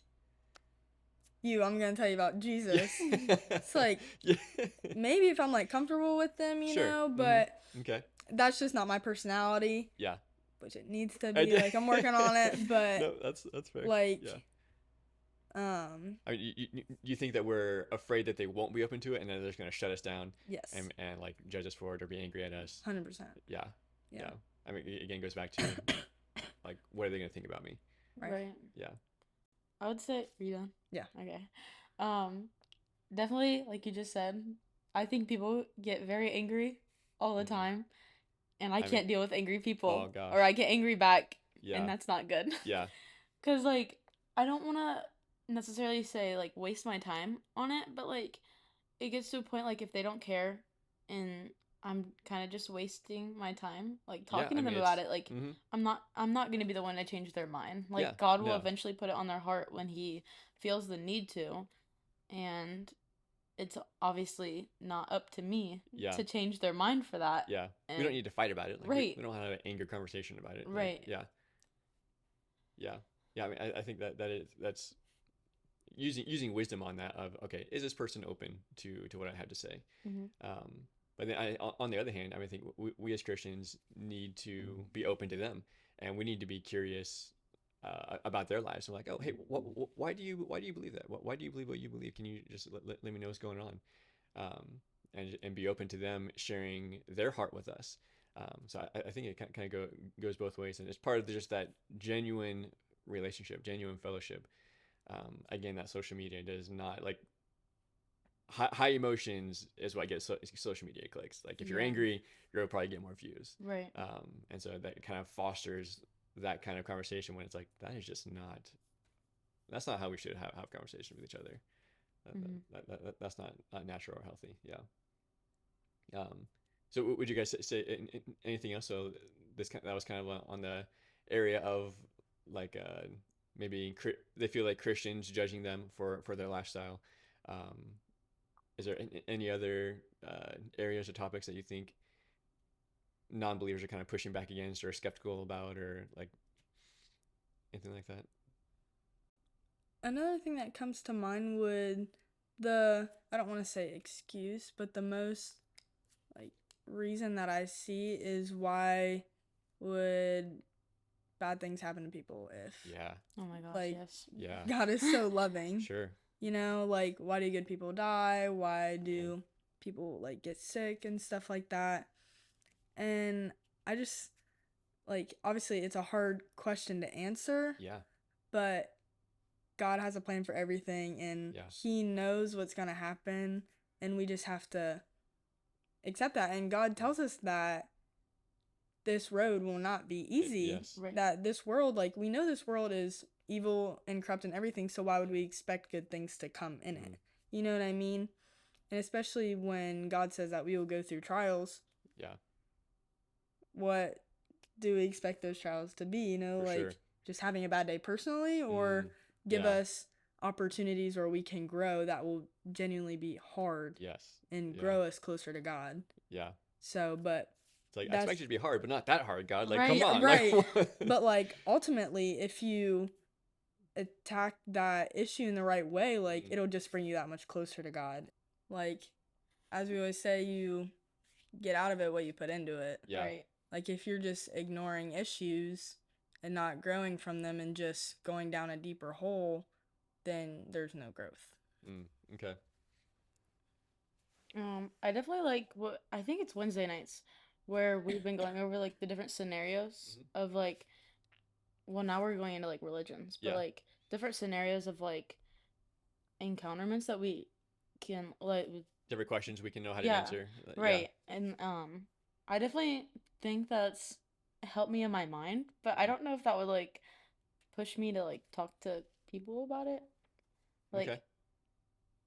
you. I'm gonna tell you about Jesus. It's like Yeah. maybe if I'm like comfortable with them, you Sure. know, Mhm. but Okay. that's just not my personality, Yeah. which it needs to I be. did- Like I'm working on it, but No, that's fair. like Yeah. um I mean, you think that we're afraid that they won't be open to it, and then they're just gonna shut us down yes, and like judge us for it or be angry at us. 100%. Yeah. Yeah. Yeah. I mean, it again goes back to like, what are they gonna think about me? Right. Yeah. I would say, are you done? Yeah. Okay. Definitely, like you just said, I think people get very angry all the Mhm. time, and I mean- can't deal with angry people. Oh, gosh. Or I get angry back, Yeah. and that's not good. Yeah. Cause like I don't want to necessarily say like waste my time on it, but like it gets to a point like if they don't care, and I'm kind of just wasting my time like Yeah, talking I to them mean, about it's- it. Like Mhm. I'm not gonna be the one to change their mind. Like Yeah, God will no. eventually put it on their heart when He feels the need to, and it's obviously not up to me Yeah. to change their mind for that. Yeah. We And- don't need to fight about it. Like, Right. We don't have an anger conversation about it. Like, Right. yeah. Yeah. Yeah. I mean, I think that's using wisdom on that of, okay, is this person open to what I have to say? Mhm. But then on the other hand, I mean, I think we as Christians need to be open to them, and we need to be curious about their lives. So like, oh, hey, why do you believe that? Why do you believe what you believe? Can you just let me know what's going on? And be open to them sharing their heart with us. So I think it kind of goes both ways, and it's part of just that genuine relationship, genuine fellowship. Again, that social media does not like high emotions is what gets social media clicks. Like if you're Yeah. angry, you'll probably get more views. Right. And so that kind of fosters that kind of conversation when it's like that's not how we should have conversation with each other. That's not natural or healthy. Yeah. So would you guys say anything else? So that was kind of on the area of like maybe they feel like Christians judging them for their lifestyle. Is there any other areas or topics that you think non-believers are kind of pushing back against or skeptical about, or like anything like that? Another thing that comes to mind would I don't want to say excuse, but the most like reason that I see is why would bad things happen to people if Yeah. Oh my gosh, like yes. Yeah. God is so loving. Sure. You know, like why do good people die? Why do people like get sick and stuff like that? And I just like obviously it's a hard question to answer, Yeah. but God has a plan for everything and Yeah. He knows what's gonna happen, and we just have to accept that. And God tells us that this road will not be easy. Yes. Right. That this world, like we know this world is evil and corrupt and everything, so why would we expect good things to come in it? You know what I mean? And especially when God says that we will go through trials, Yeah. what do we expect those trials to be? You know, For like sure. just having a bad day personally, or give yeah. us opportunities where we can grow that will genuinely be hard Yes. and Yeah. grow us closer to God. Yeah. So, but It's like, I That's- expect it to be hard, but not that hard, God. Like, Right. come Yeah, on. right. Like, but like ultimately, if you attack that issue in the right way, like it'll just bring you that much closer to God. Like, as we always say, you get out of it what you put into it. yeah. Right. Like if you're just ignoring issues and not growing from them and just going down a deeper hole, then there's no growth. Okay. I definitely like what I think it's Wednesday nights where we've been going over like the different scenarios of like, well, now we're going into like religions, but Yeah. like different scenarios of like encounterments that we can like Different questions we can know how to Yeah, answer. right. And I definitely think that's helped me in my mind, but I don't know if that would like push me to like talk to people about it, like Okay.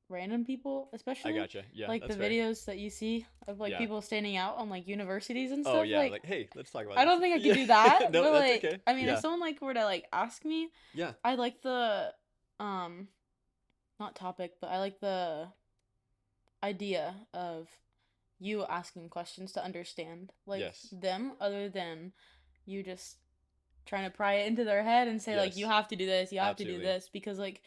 random people, I especially gotcha. Yeah, like the that's fair. videos that you see of like Yeah. people standing out on like universities and Oh stuff. yeah, Like, like hey, let's talk about I don't this. think I could Yeah. do that, No, but that's like, okay. I mean, if Yeah. someone like were to like ask me, Yeah. I like the um not topic, but I like the idea of you asking questions to understand like Yes. them other than you just trying to pry it into their head and say like you Yes. have to do this, you have to do Absolutely. this because like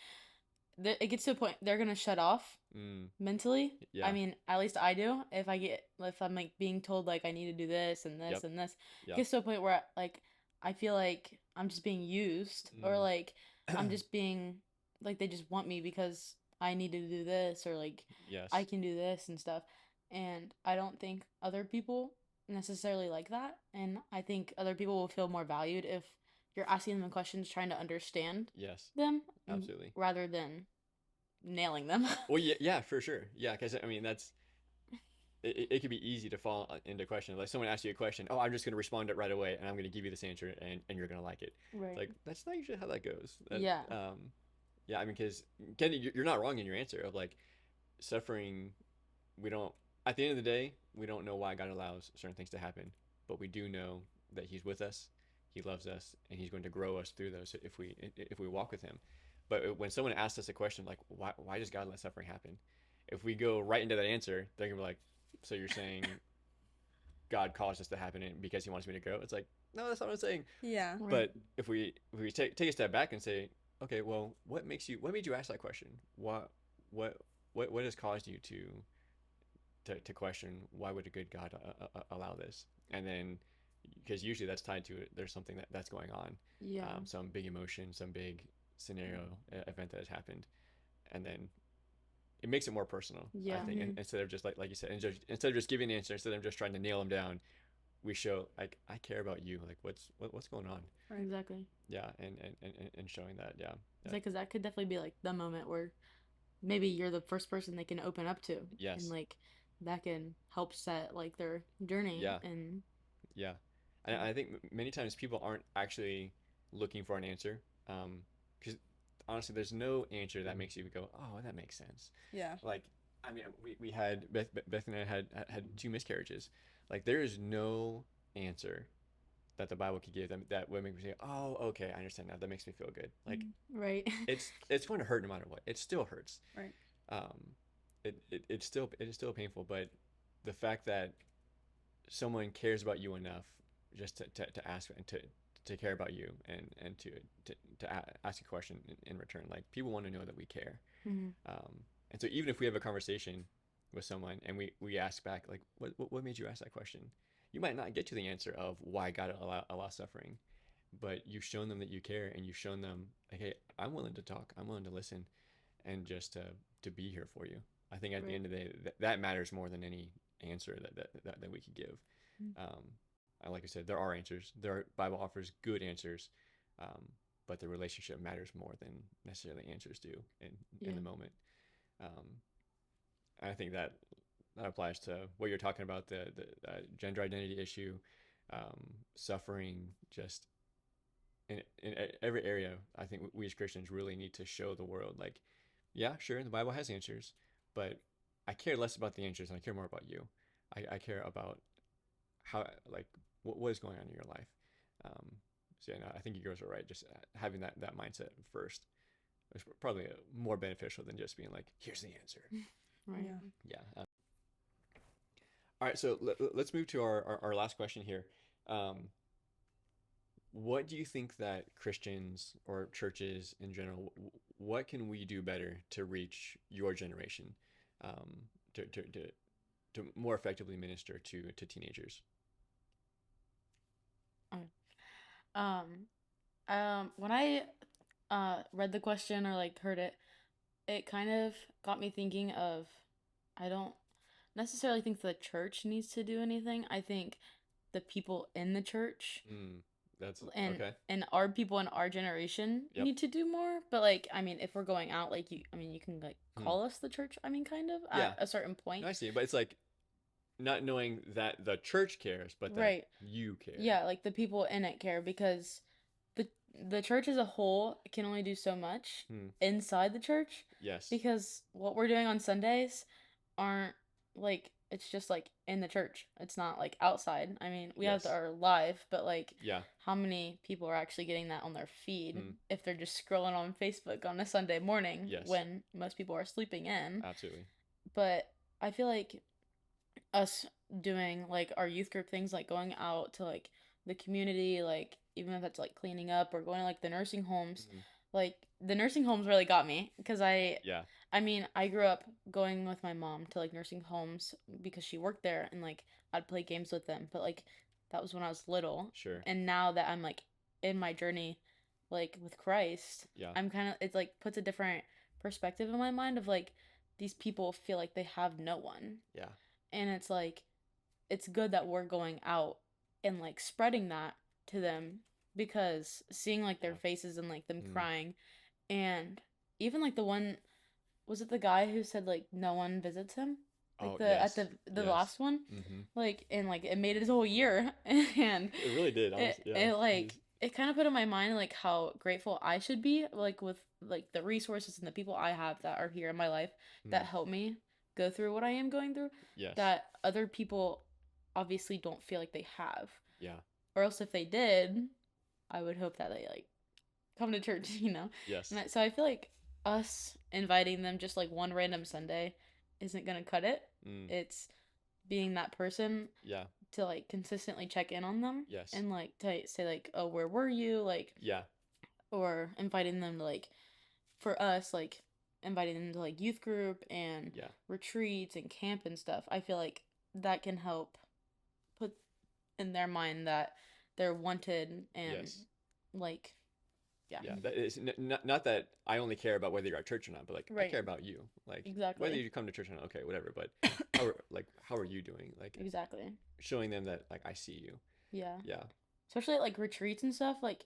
it gets to a point they're gonna shut off Mm. mentally. I Yeah. mean, at least I do. If I'm like being told like I need to do this and this Yep. and this, it Yep. gets to a point where like I feel like I'm just being used or Mm. like I'm just being like they just want me because I need to do this or like I Yes. can do this and stuff. And I don't think other people necessarily like that. And I think other people will feel more valued if you're asking them questions trying to understand Yes. them Absolutely. rather than nailing them. Well, yeah, yeah, for sure. Yeah, because I mean that's it could be easy to fall into question. Like someone asks you a question, oh, I'm just going to respond to it right away, and I'm going to give you this answer, and you're going to like it. It's Right. like that's not usually how that goes. That, Yeah. yeah, I mean, because Kenny, you're not wrong in your answer of like suffering. We don't. At the end of the day, we don't know why God allows certain things to happen, but we do know that He's with us, He loves us, and He's going to grow us through those if we walk with Him. But when someone asks us a question like, why does God let suffering happen? If we go right into that answer, they're gonna be like, so you're saying God caused this to happen because He wants me to grow? It's like, no, that's not what I'm saying. Yeah. Right. But if we take a step back and say, okay, well, what made you ask that question? What what has caused you to question why would a good God allow this? And then because usually that's tied to it, there's something that's going on, Yeah. some big emotion, some big scenario event that has happened, and then it makes it more personal. I Yeah. think, and instead of just like you said, instead of just giving an answer, instead of just trying to nail them down, we show like I care about you, like what's going on. Right. Exactly. Yeah, and showing that. Yeah, It's like, 'cause that could definitely be like the moment where maybe you're the first person they can open up to, and yes, like that can help set like their journey. yeah, And yeah. And I think many times people aren't actually looking for an answer, because honestly, there's no answer that makes you go, oh, that makes sense. Yeah. Like, I mean, we had Beth and I had two miscarriages. Like, there is no answer that the Bible could give them that would make me say, oh, okay, I understand now. That makes me feel good. Like, right. it's going to hurt no matter what. It still hurts. Right. Um, it is still painful, but the fact that someone cares about you enough just to ask and to care about you and to ask a question in return. Like people want to know that we care. Mhm. And so even if we have a conversation with someone and we ask back like what made you ask that question, you might not get to the answer of why God allow suffering, but you've shown them that you care and you've shown them like, hey, I'm willing to talk, I'm willing to listen, and just to be here for you. I think at the Right. end of the day that matters more than any answer that we could give. Mm. And like I said, there are answers. Bible offers good answers, but the relationship matters more than necessarily answers do in the moment. And I think that applies to what you're talking about the gender identity issue, suffering, just in every area. I think we as Christians really need to show the world like, yeah, sure, the Bible has answers, but I care less about the answers and I care more about you. I care about how like what is going on in your life. So yeah, no, I think you girls are right. Just having that mindset first is probably more beneficial than just being like, here's the answer. Right. Yeah. Yeah. All right, so let's move to our last question here. What do you think that Christians or churches in general, what can we do better to reach your generation, um, to more effectively minister to teenagers? Um, when I read the question or like heard it, it kind of got me thinking of I don't necessarily think the church needs to do anything. I think the people in the church That's and okay. our people in our generation Yep. need to do more. But like, I mean, if we're going out, like you can like Hmm. call us the church. I mean, kind of Yeah. at a certain point. No, I see, but it's like not knowing that the church cares, but that Right. you care. Yeah, like the people in it care because the church as a whole can only do so much Hmm. inside the church Yes. because what we're doing on Sundays aren't like it's just like in the church. It's not like outside. I mean, we have Yes. our live, but like Yeah. how many people are actually getting that on their feed Hmm. if they're just scrolling on Facebook on a Sunday morning Yes. when most people are sleeping in? Absolutely. But I feel like us doing like our youth group things, like going out to like the community, like even if it's like cleaning up or going to like the nursing homes, Hmm. like the nursing homes really got me because Yeah. I mean, I grew up going with my mom to like nursing homes because she worked there and like I'd play games with them, but like that was when I was little. Sure. And now that I'm like in my journey like with Christ, Yeah. I'm kind of it's like puts a different perspective in my mind of like these people feel like they have no one. Yeah. And it's like it's good that we're going out and like spreading that to them because seeing like their Yeah. faces and like them Mm. crying and even like the one was it the guy who said like no one visits him like Oh, the at yes. the Yes. last one Hmm. like and like it made it his whole year and It really did. Honestly. Yeah. it like it kind of put in my mind like how grateful I should be like with like the resources and the people I have that are here in my life that Mm. help me go through what I am going through Yes. that other people obviously don't feel like they have Yeah. or else if they did I would hope that they like come to church, you know. Yes. And so I feel like us inviting them just like one random Sunday isn't gonna cut it. Mm. It's being that person Yeah. to like consistently check in on them Yes. and like to say like, oh, where were you? Like, Yeah. or inviting them to like, for us like inviting them to like youth group and Yeah. retreats and camp and stuff. I feel like that can help put in their mind that they're wanted and Yes. like yeah. Yeah. That is not that I only care about whether you're at church or not, but like I Right. care about you. Like Exactly. whether you come to church or not, okay, whatever. But how are you doing? Like Exactly. showing them that like I see you. Yeah. Yeah. Especially at like retreats and stuff, like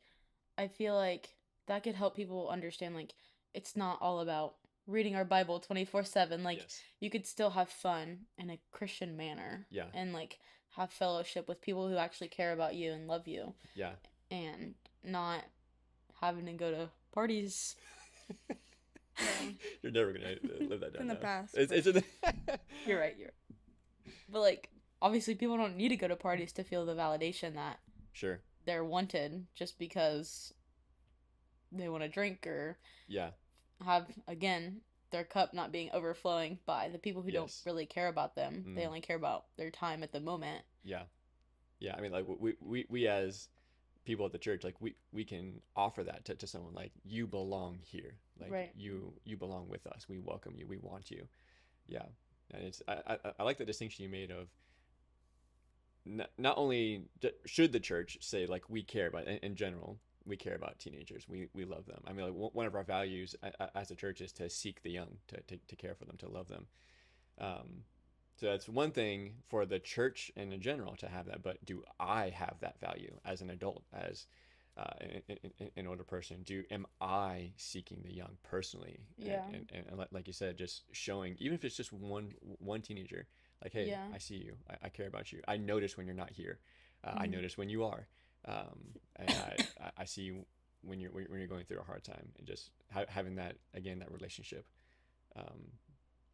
I feel like that could help people understand like it's not all about reading our Bible 24/7. Like Yes. you could still have fun in a Christian manner Yeah. and like have fellowship with people who actually care about you and love you Yeah. and not having to go to parties. You're never gonna live that down. In the now. past, It's in the. You're right, you're right. But like obviously people don't need to go to parties to feel the validation that Sure. they're wanted just because they want to drink or Yeah. have again their cup not being overflowing by the people who don't Yes. really care about them. They Mm. only care about their time at the moment. Yeah. Yeah. I mean, like we as people at the church, like we can offer that to someone like you belong here. Like Right. you belong with us. We welcome you. We want you. Yeah. And it's I like the distinction you made of not only should the church say like we care about in general we care about teenagers, we love them. I mean like one of our values as a church is to seek the young, to care for them, to love them. So that's one thing for the church and in general to have that, but do I have that value as an adult, as an older person? Am I seeking the young personally? Yeah. And like you said, just showing, even if it's just one teenager, like, hey, Yeah. I see you, I care about you, I notice when you're not here, I Mhm. notice when you are, and I see you when you're going through a hard time, and just having that again, that relationship.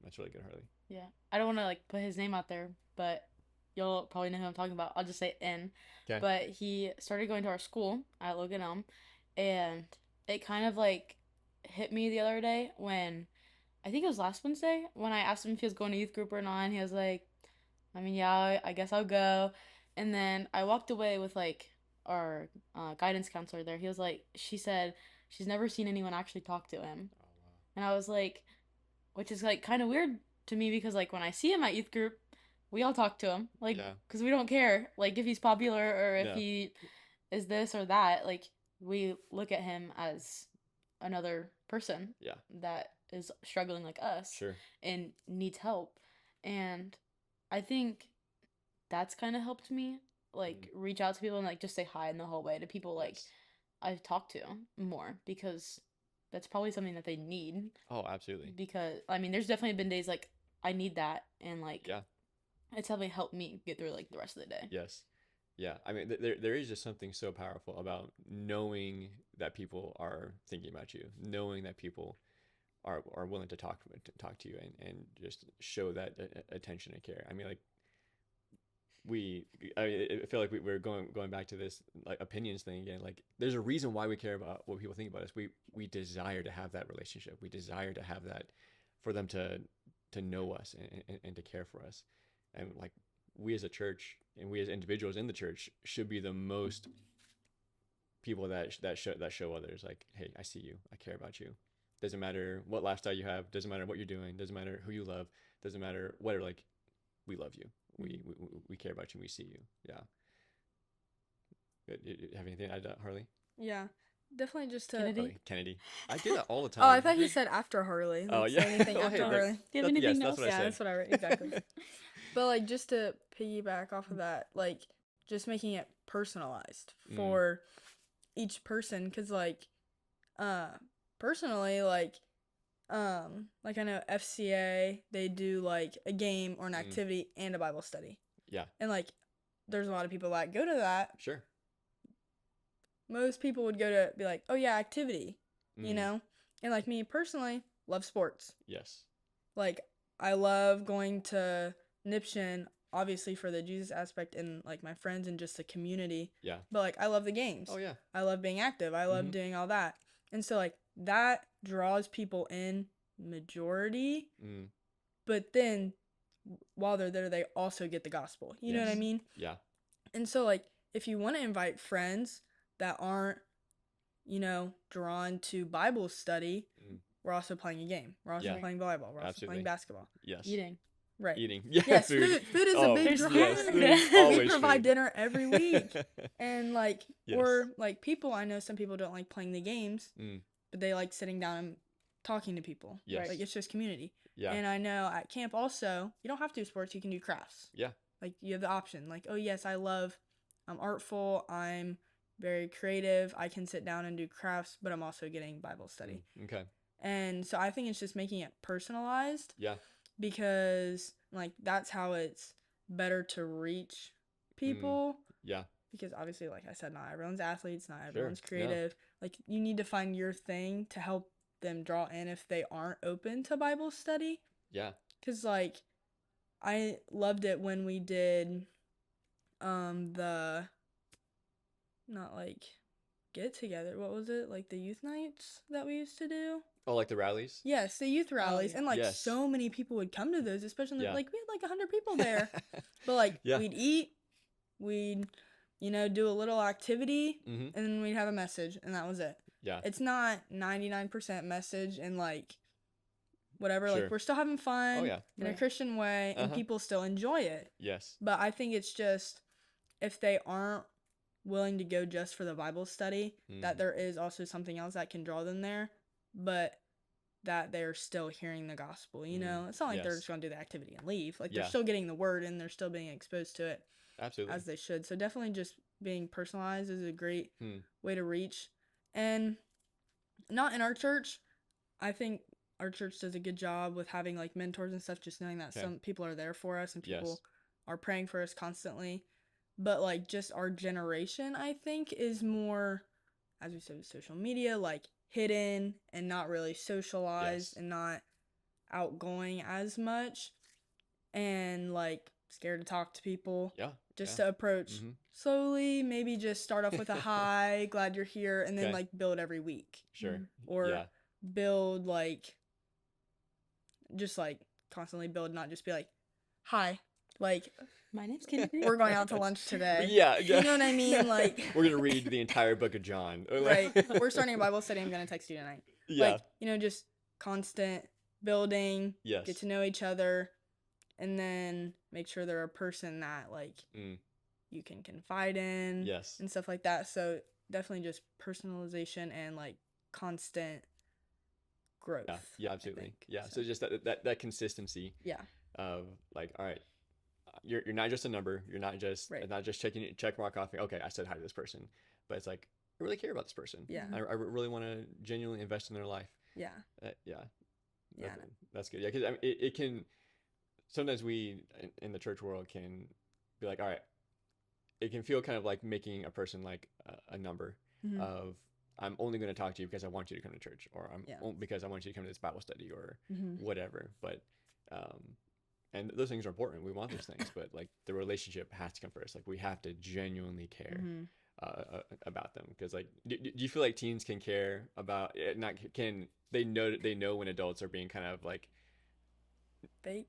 That's really good, Harley. Yeah. I don't want to like put his name out there, but you'll probably know who I'm talking about. I'll just say N. Okay. But he started going to our school at Logan Elm, and it kind of like hit me the other day when I think it was last Wednesday when I asked him if he was going to youth group or not, and he was like, I mean, yeah, I guess I'll go. And then I walked away with like our guidance counselor there. He was like, she said she's never seen anyone actually talk to him. Oh wow. And I was like, which is like kind of weird to me because like when I see him at youth group, we all talk to him like Yeah. because we don't care like if he's popular or if No. he is this or that. Like we look at him as another person Yeah. that is struggling like us Sure. and needs help. And I think that's kind of helped me like reach out to people and like just say hi in the hallway to people like Yes. I've talked to more because that's probably something that they need Oh, absolutely. because I mean there's definitely been days like I need that and like Yeah. it's definitely helped me get through like the rest of the day. Yes. Yeah. I mean, there is just something so powerful about knowing that people are thinking about you, knowing that people are willing to talk to you and just show that attention and care. I mean, like I feel like we're going back to this like opinions thing again. Like there's a reason why we care about what people think about us. We desire to have that relationship. We desire to have that for them to know us and to care for us. And like we as a church and we as individuals in the church should be the most people that show others like, hey, I see you, I care about you. Doesn't matter what lifestyle you have, doesn't matter what you're doing, doesn't matter who you love, doesn't matter whatever. Like we love you, we care about you, we see you. Yeah. Have anything to add to that, Harley? Yeah, definitely just to. Kennedy. I do that all the time. Oh, I thought he said after Harley. Like, Oh yeah. say anything Oh, after hey, Harley. Do you have anything that's else? what I Yeah, said. that's what I wrote exactly. But like just to piggyback off of that, like just making it personalized for each person, because like personally like I know FCA, they do like a game or an activity and a Bible study. Yeah. And like there's a lot of people that go to that. Sure. Most people would go to be like, oh yeah, activity, you know? And like me personally, love sports. Yes. Like I love going to Niption, obviously for the Jesus aspect and like my friends and just the community. Yeah. But like I love the games. Oh yeah. I love being active. I love doing all that. And so like that draws people in majority. But then while they're there, they also get the gospel. You know what I mean? Yeah. And so like if you want to invite friends that aren't, you know, drawn to Bible study, we're also playing a game. We're also playing volleyball. We're also playing basketball. Yes. Eating. Right. Eating. Yeah. Yes, food is a big draw. Yes, food is always We provide food. dinner every week. And like Yes. or like people, I know some people don't like playing the games, but they like sitting down and talking to people. Yes. Like it's just community. Yeah. And I know at camp also, you don't have to do sports, you can do crafts. Yeah. Like you have the option. Like, oh yes, I'm artful, I'm very creative, I can sit down and do crafts, but I'm also getting Bible study. Okay. And so I think it's just making it personalized. Yeah. Because like that's how it's better to reach people. Yeah. Because obviously, like I said, not everyone's athletes, not Sure. everyone's creative. Like you need to find your thing to help them draw in if they aren't open to Bible study. Yeah. Because like I loved it when we did the not like get together. What was it? Like the youth nights that we used to do? Oh, like the rallies? Yes, the youth rallies. yeah. And like Yes. so many people would come to those, especially Yeah. like we had like 100 people there. But like Yeah. we'd eat, we'd, you know, do a little activity, Mm-hmm. and then we'd have a message, and that was it. Yeah. It's not 99% message and like whatever. Sure. Like we're still having fun Oh yeah. in a Right. Christian way, and Uh-huh. people still enjoy it. Yes. But I think it's just if they aren't willing to go just for the Bible study, that there is also something else that can draw them there, but that they're still hearing the gospel, you know? It's not like they're Yes. just going to do the activity and leave. Like Yeah. they're still getting the word and they're still being exposed to it Absolutely. as they should. So definitely just being personalized is a great Hmm. way to reach. And not in our church. I think our church does a good job with having like mentors and stuff, just knowing that Okay. some people are there for us and people Yes. are praying for us constantly. But like just our generation, I think, is more, as we said, with social media, like hidden and not really socialized Yes. and not outgoing as much, and like scared to talk to people. Yeah. Just yeah. to approach Mhm. slowly, maybe just start off with a hi, glad you're here, and then Okay. like build every week. Sure. Or Yeah. build like just like constantly build, not just be like, hi, like My name's Kennedy. we're going out to lunch today. Yeah. You know what I mean? Like we're gonna read the entire book of John. Or right. like- We're starting a Bible study, I'm gonna text you tonight. Yeah. Like, you know, just constant building, Yes. get to know each other, and then make sure they're a person that like you can confide in Yes. and stuff like that. So definitely just personalization and like constant growth. Yeah. Yeah. I Absolutely. think. Yeah. So just that consistency yeah. of like, all right, you're not just a number. You're not just Right. not just check mark off. Okay, I said hi to this person, but it's like I really care about this person. Yeah. I really want to genuinely invest in their life. Yeah. Yeah. Yeah. That's good. Yeah, because I mean, it can. Sometimes we in the church world can be like, all right, it can feel kind of like making a person like a number Mhm. of I'm only going to talk to you because I want you to come to church, or Yeah. because I want you to come to this Bible study, or Mm-hmm. whatever. But and those things are important. We want those things, but like the relationship has to come first. Like we have to genuinely care Mm-hmm. about them, because like do you feel like teens can care about not can they know when adults are being kind of like fake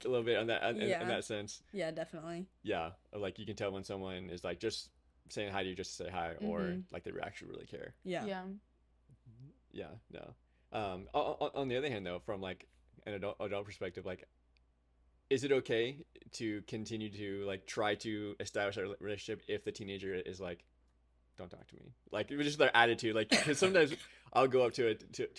a little bit on that in Yeah. that sense? Yeah, definitely. Yeah, like you can tell when someone is like just saying hi to you just to say hi, or Mm-hmm. like they actually really care. Yeah. Yeah. Yeah, no. On the other hand, though, from like an adult perspective, like, is it okay to continue to like try to establish a relationship if the teenager is like, don't talk to me, like it was just their attitude, like because sometimes I'll go up to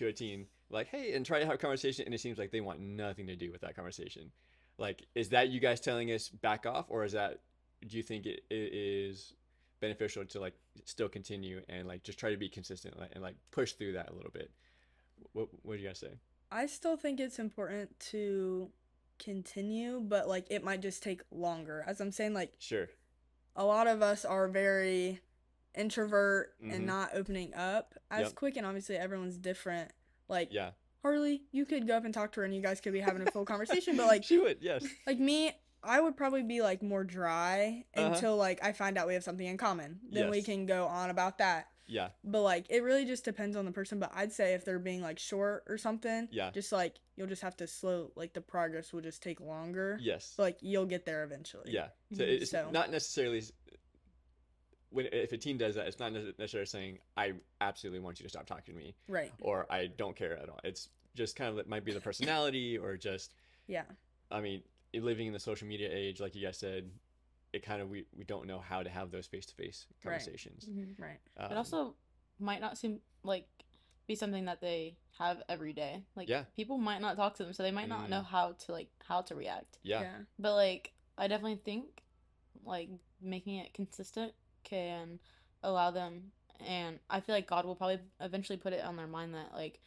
a teen like, hey, and try to have a conversation, and it seems like they want nothing to do with that conversation. Like, is that you guys telling us back off, or is that, do you think it is beneficial to like still continue and like just try to be consistent and like push through that a little bit? What do you guys say? I still think it's important to continue, but like it might just take longer. As I'm saying, like Sure. a lot of us are very introvert and Mm-hmm. not opening up as Yep. quick, and obviously everyone's different. Like Yeah. Harley, you could go up and talk to her and you guys could be having a full conversation, but like She would, yes. like me, I would probably be like more dry until like I find out we have something in common. Then we Yes. can go on about that. Yeah. But like it really just depends on the person, but I'd say if they're being like short or something, Yeah. just like you'll just have to slow, like the progress will just take longer. Yes. But like you'll get there eventually. Yeah. So it's So- not necessarily if a teen does that, it's not necessarily saying I absolutely want you to stop talking to me, Right. or I don't care at all. It's just kind of, it might be the personality, or just, Yeah. I mean, living in the social media age, like you guys said, it kind of, we don't know how to have those face-to-face Right. conversations. Mm-hmm. Right. It also might not seem like be something that they have every day. Like Yeah. people might not talk to them, so they might not know how to react. Yeah. Yeah. But like I definitely think like making it consistent can allow them, and I feel like God will probably eventually put it on their mind that like,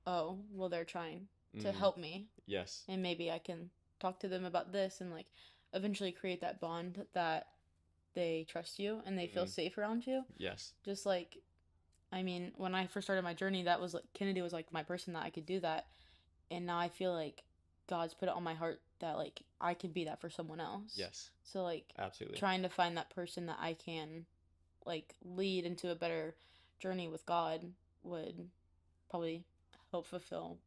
oh, well, they're trying to help me, Yes. and maybe I can talk to them about this, and like eventually create that bond that they trust you and they feel safe around you. Yes. Just like, I mean, when I first started my journey, that was like Kennedy was like my person that I could do that, and now I feel like God's put it on my heart that like I can be that for someone else. Yes. So like Absolutely. trying to find that person that I can like lead into a better journey with God would probably help fulfill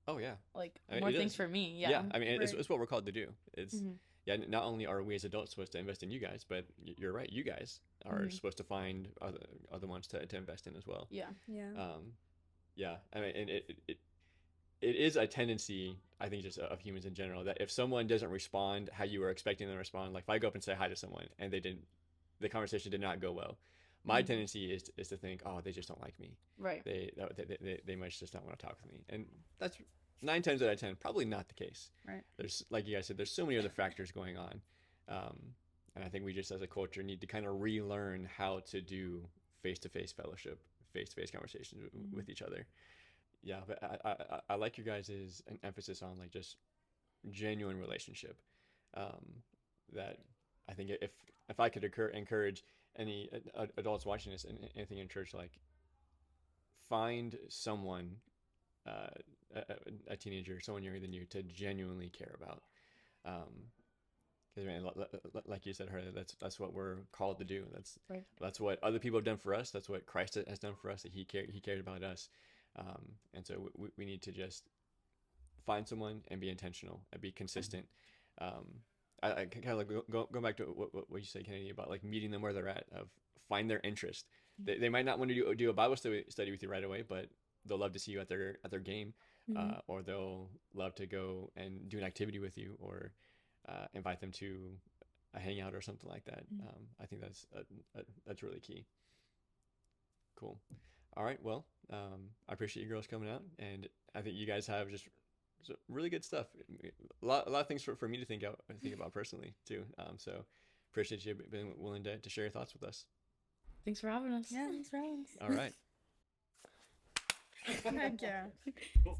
Oh yeah. like I mean, more it things is. for me. Yeah. Yeah. I mean, Right. it's what we're called to do. It's Mhm. yeah. Not only are we as adults supposed to invest in you guys, but you're right. You guys are Mhm. supposed to find other ones to invest in as well. Yeah. Yeah. Yeah. I mean, and it is a tendency, I think, just of humans in general, that if someone doesn't respond how you were expecting them to respond, like if I go up and say hi to someone and the conversation did not go well, my tendency is to think, oh, they just don't like me. Right. They must just not want to talk with me, and that's 9 times out of 10 probably not the case. Right. There's, like you guys said, there's so many other factors going on, and I think we just as a culture need to kind of relearn how to do face-to-face fellowship, face-to-face conversations with each other. Yeah, but I like your guys' an emphasis on like just genuine relationship. That I think if I could encourage any adults watching this and anything in church, like find someone, a teenager, someone younger than you, to genuinely care about. Because man, like you said, Harley, that's what we're called to do. Right. That's what other people have done for us. That's what Christ has done for us. That He cared about us. And so we need to just find someone and be intentional and be consistent. I kind of like go back to what you said, Kennedy, about like meeting them where they're at, of find their interest. They might not want to do a Bible study with you right away, but they'll love to see you at their game, or they'll love to go and do an activity with you, or invite them to a hangout or something like that. I think that's really key. Cool. All right. Well, I appreciate you girls coming out, and I think you guys have just really good stuff. A lot of things for me to think about personally too. So appreciate you being willing to share your thoughts with us. Thanks for having us. Yeah. Thanks for having us. All right. Heck yeah. Cool.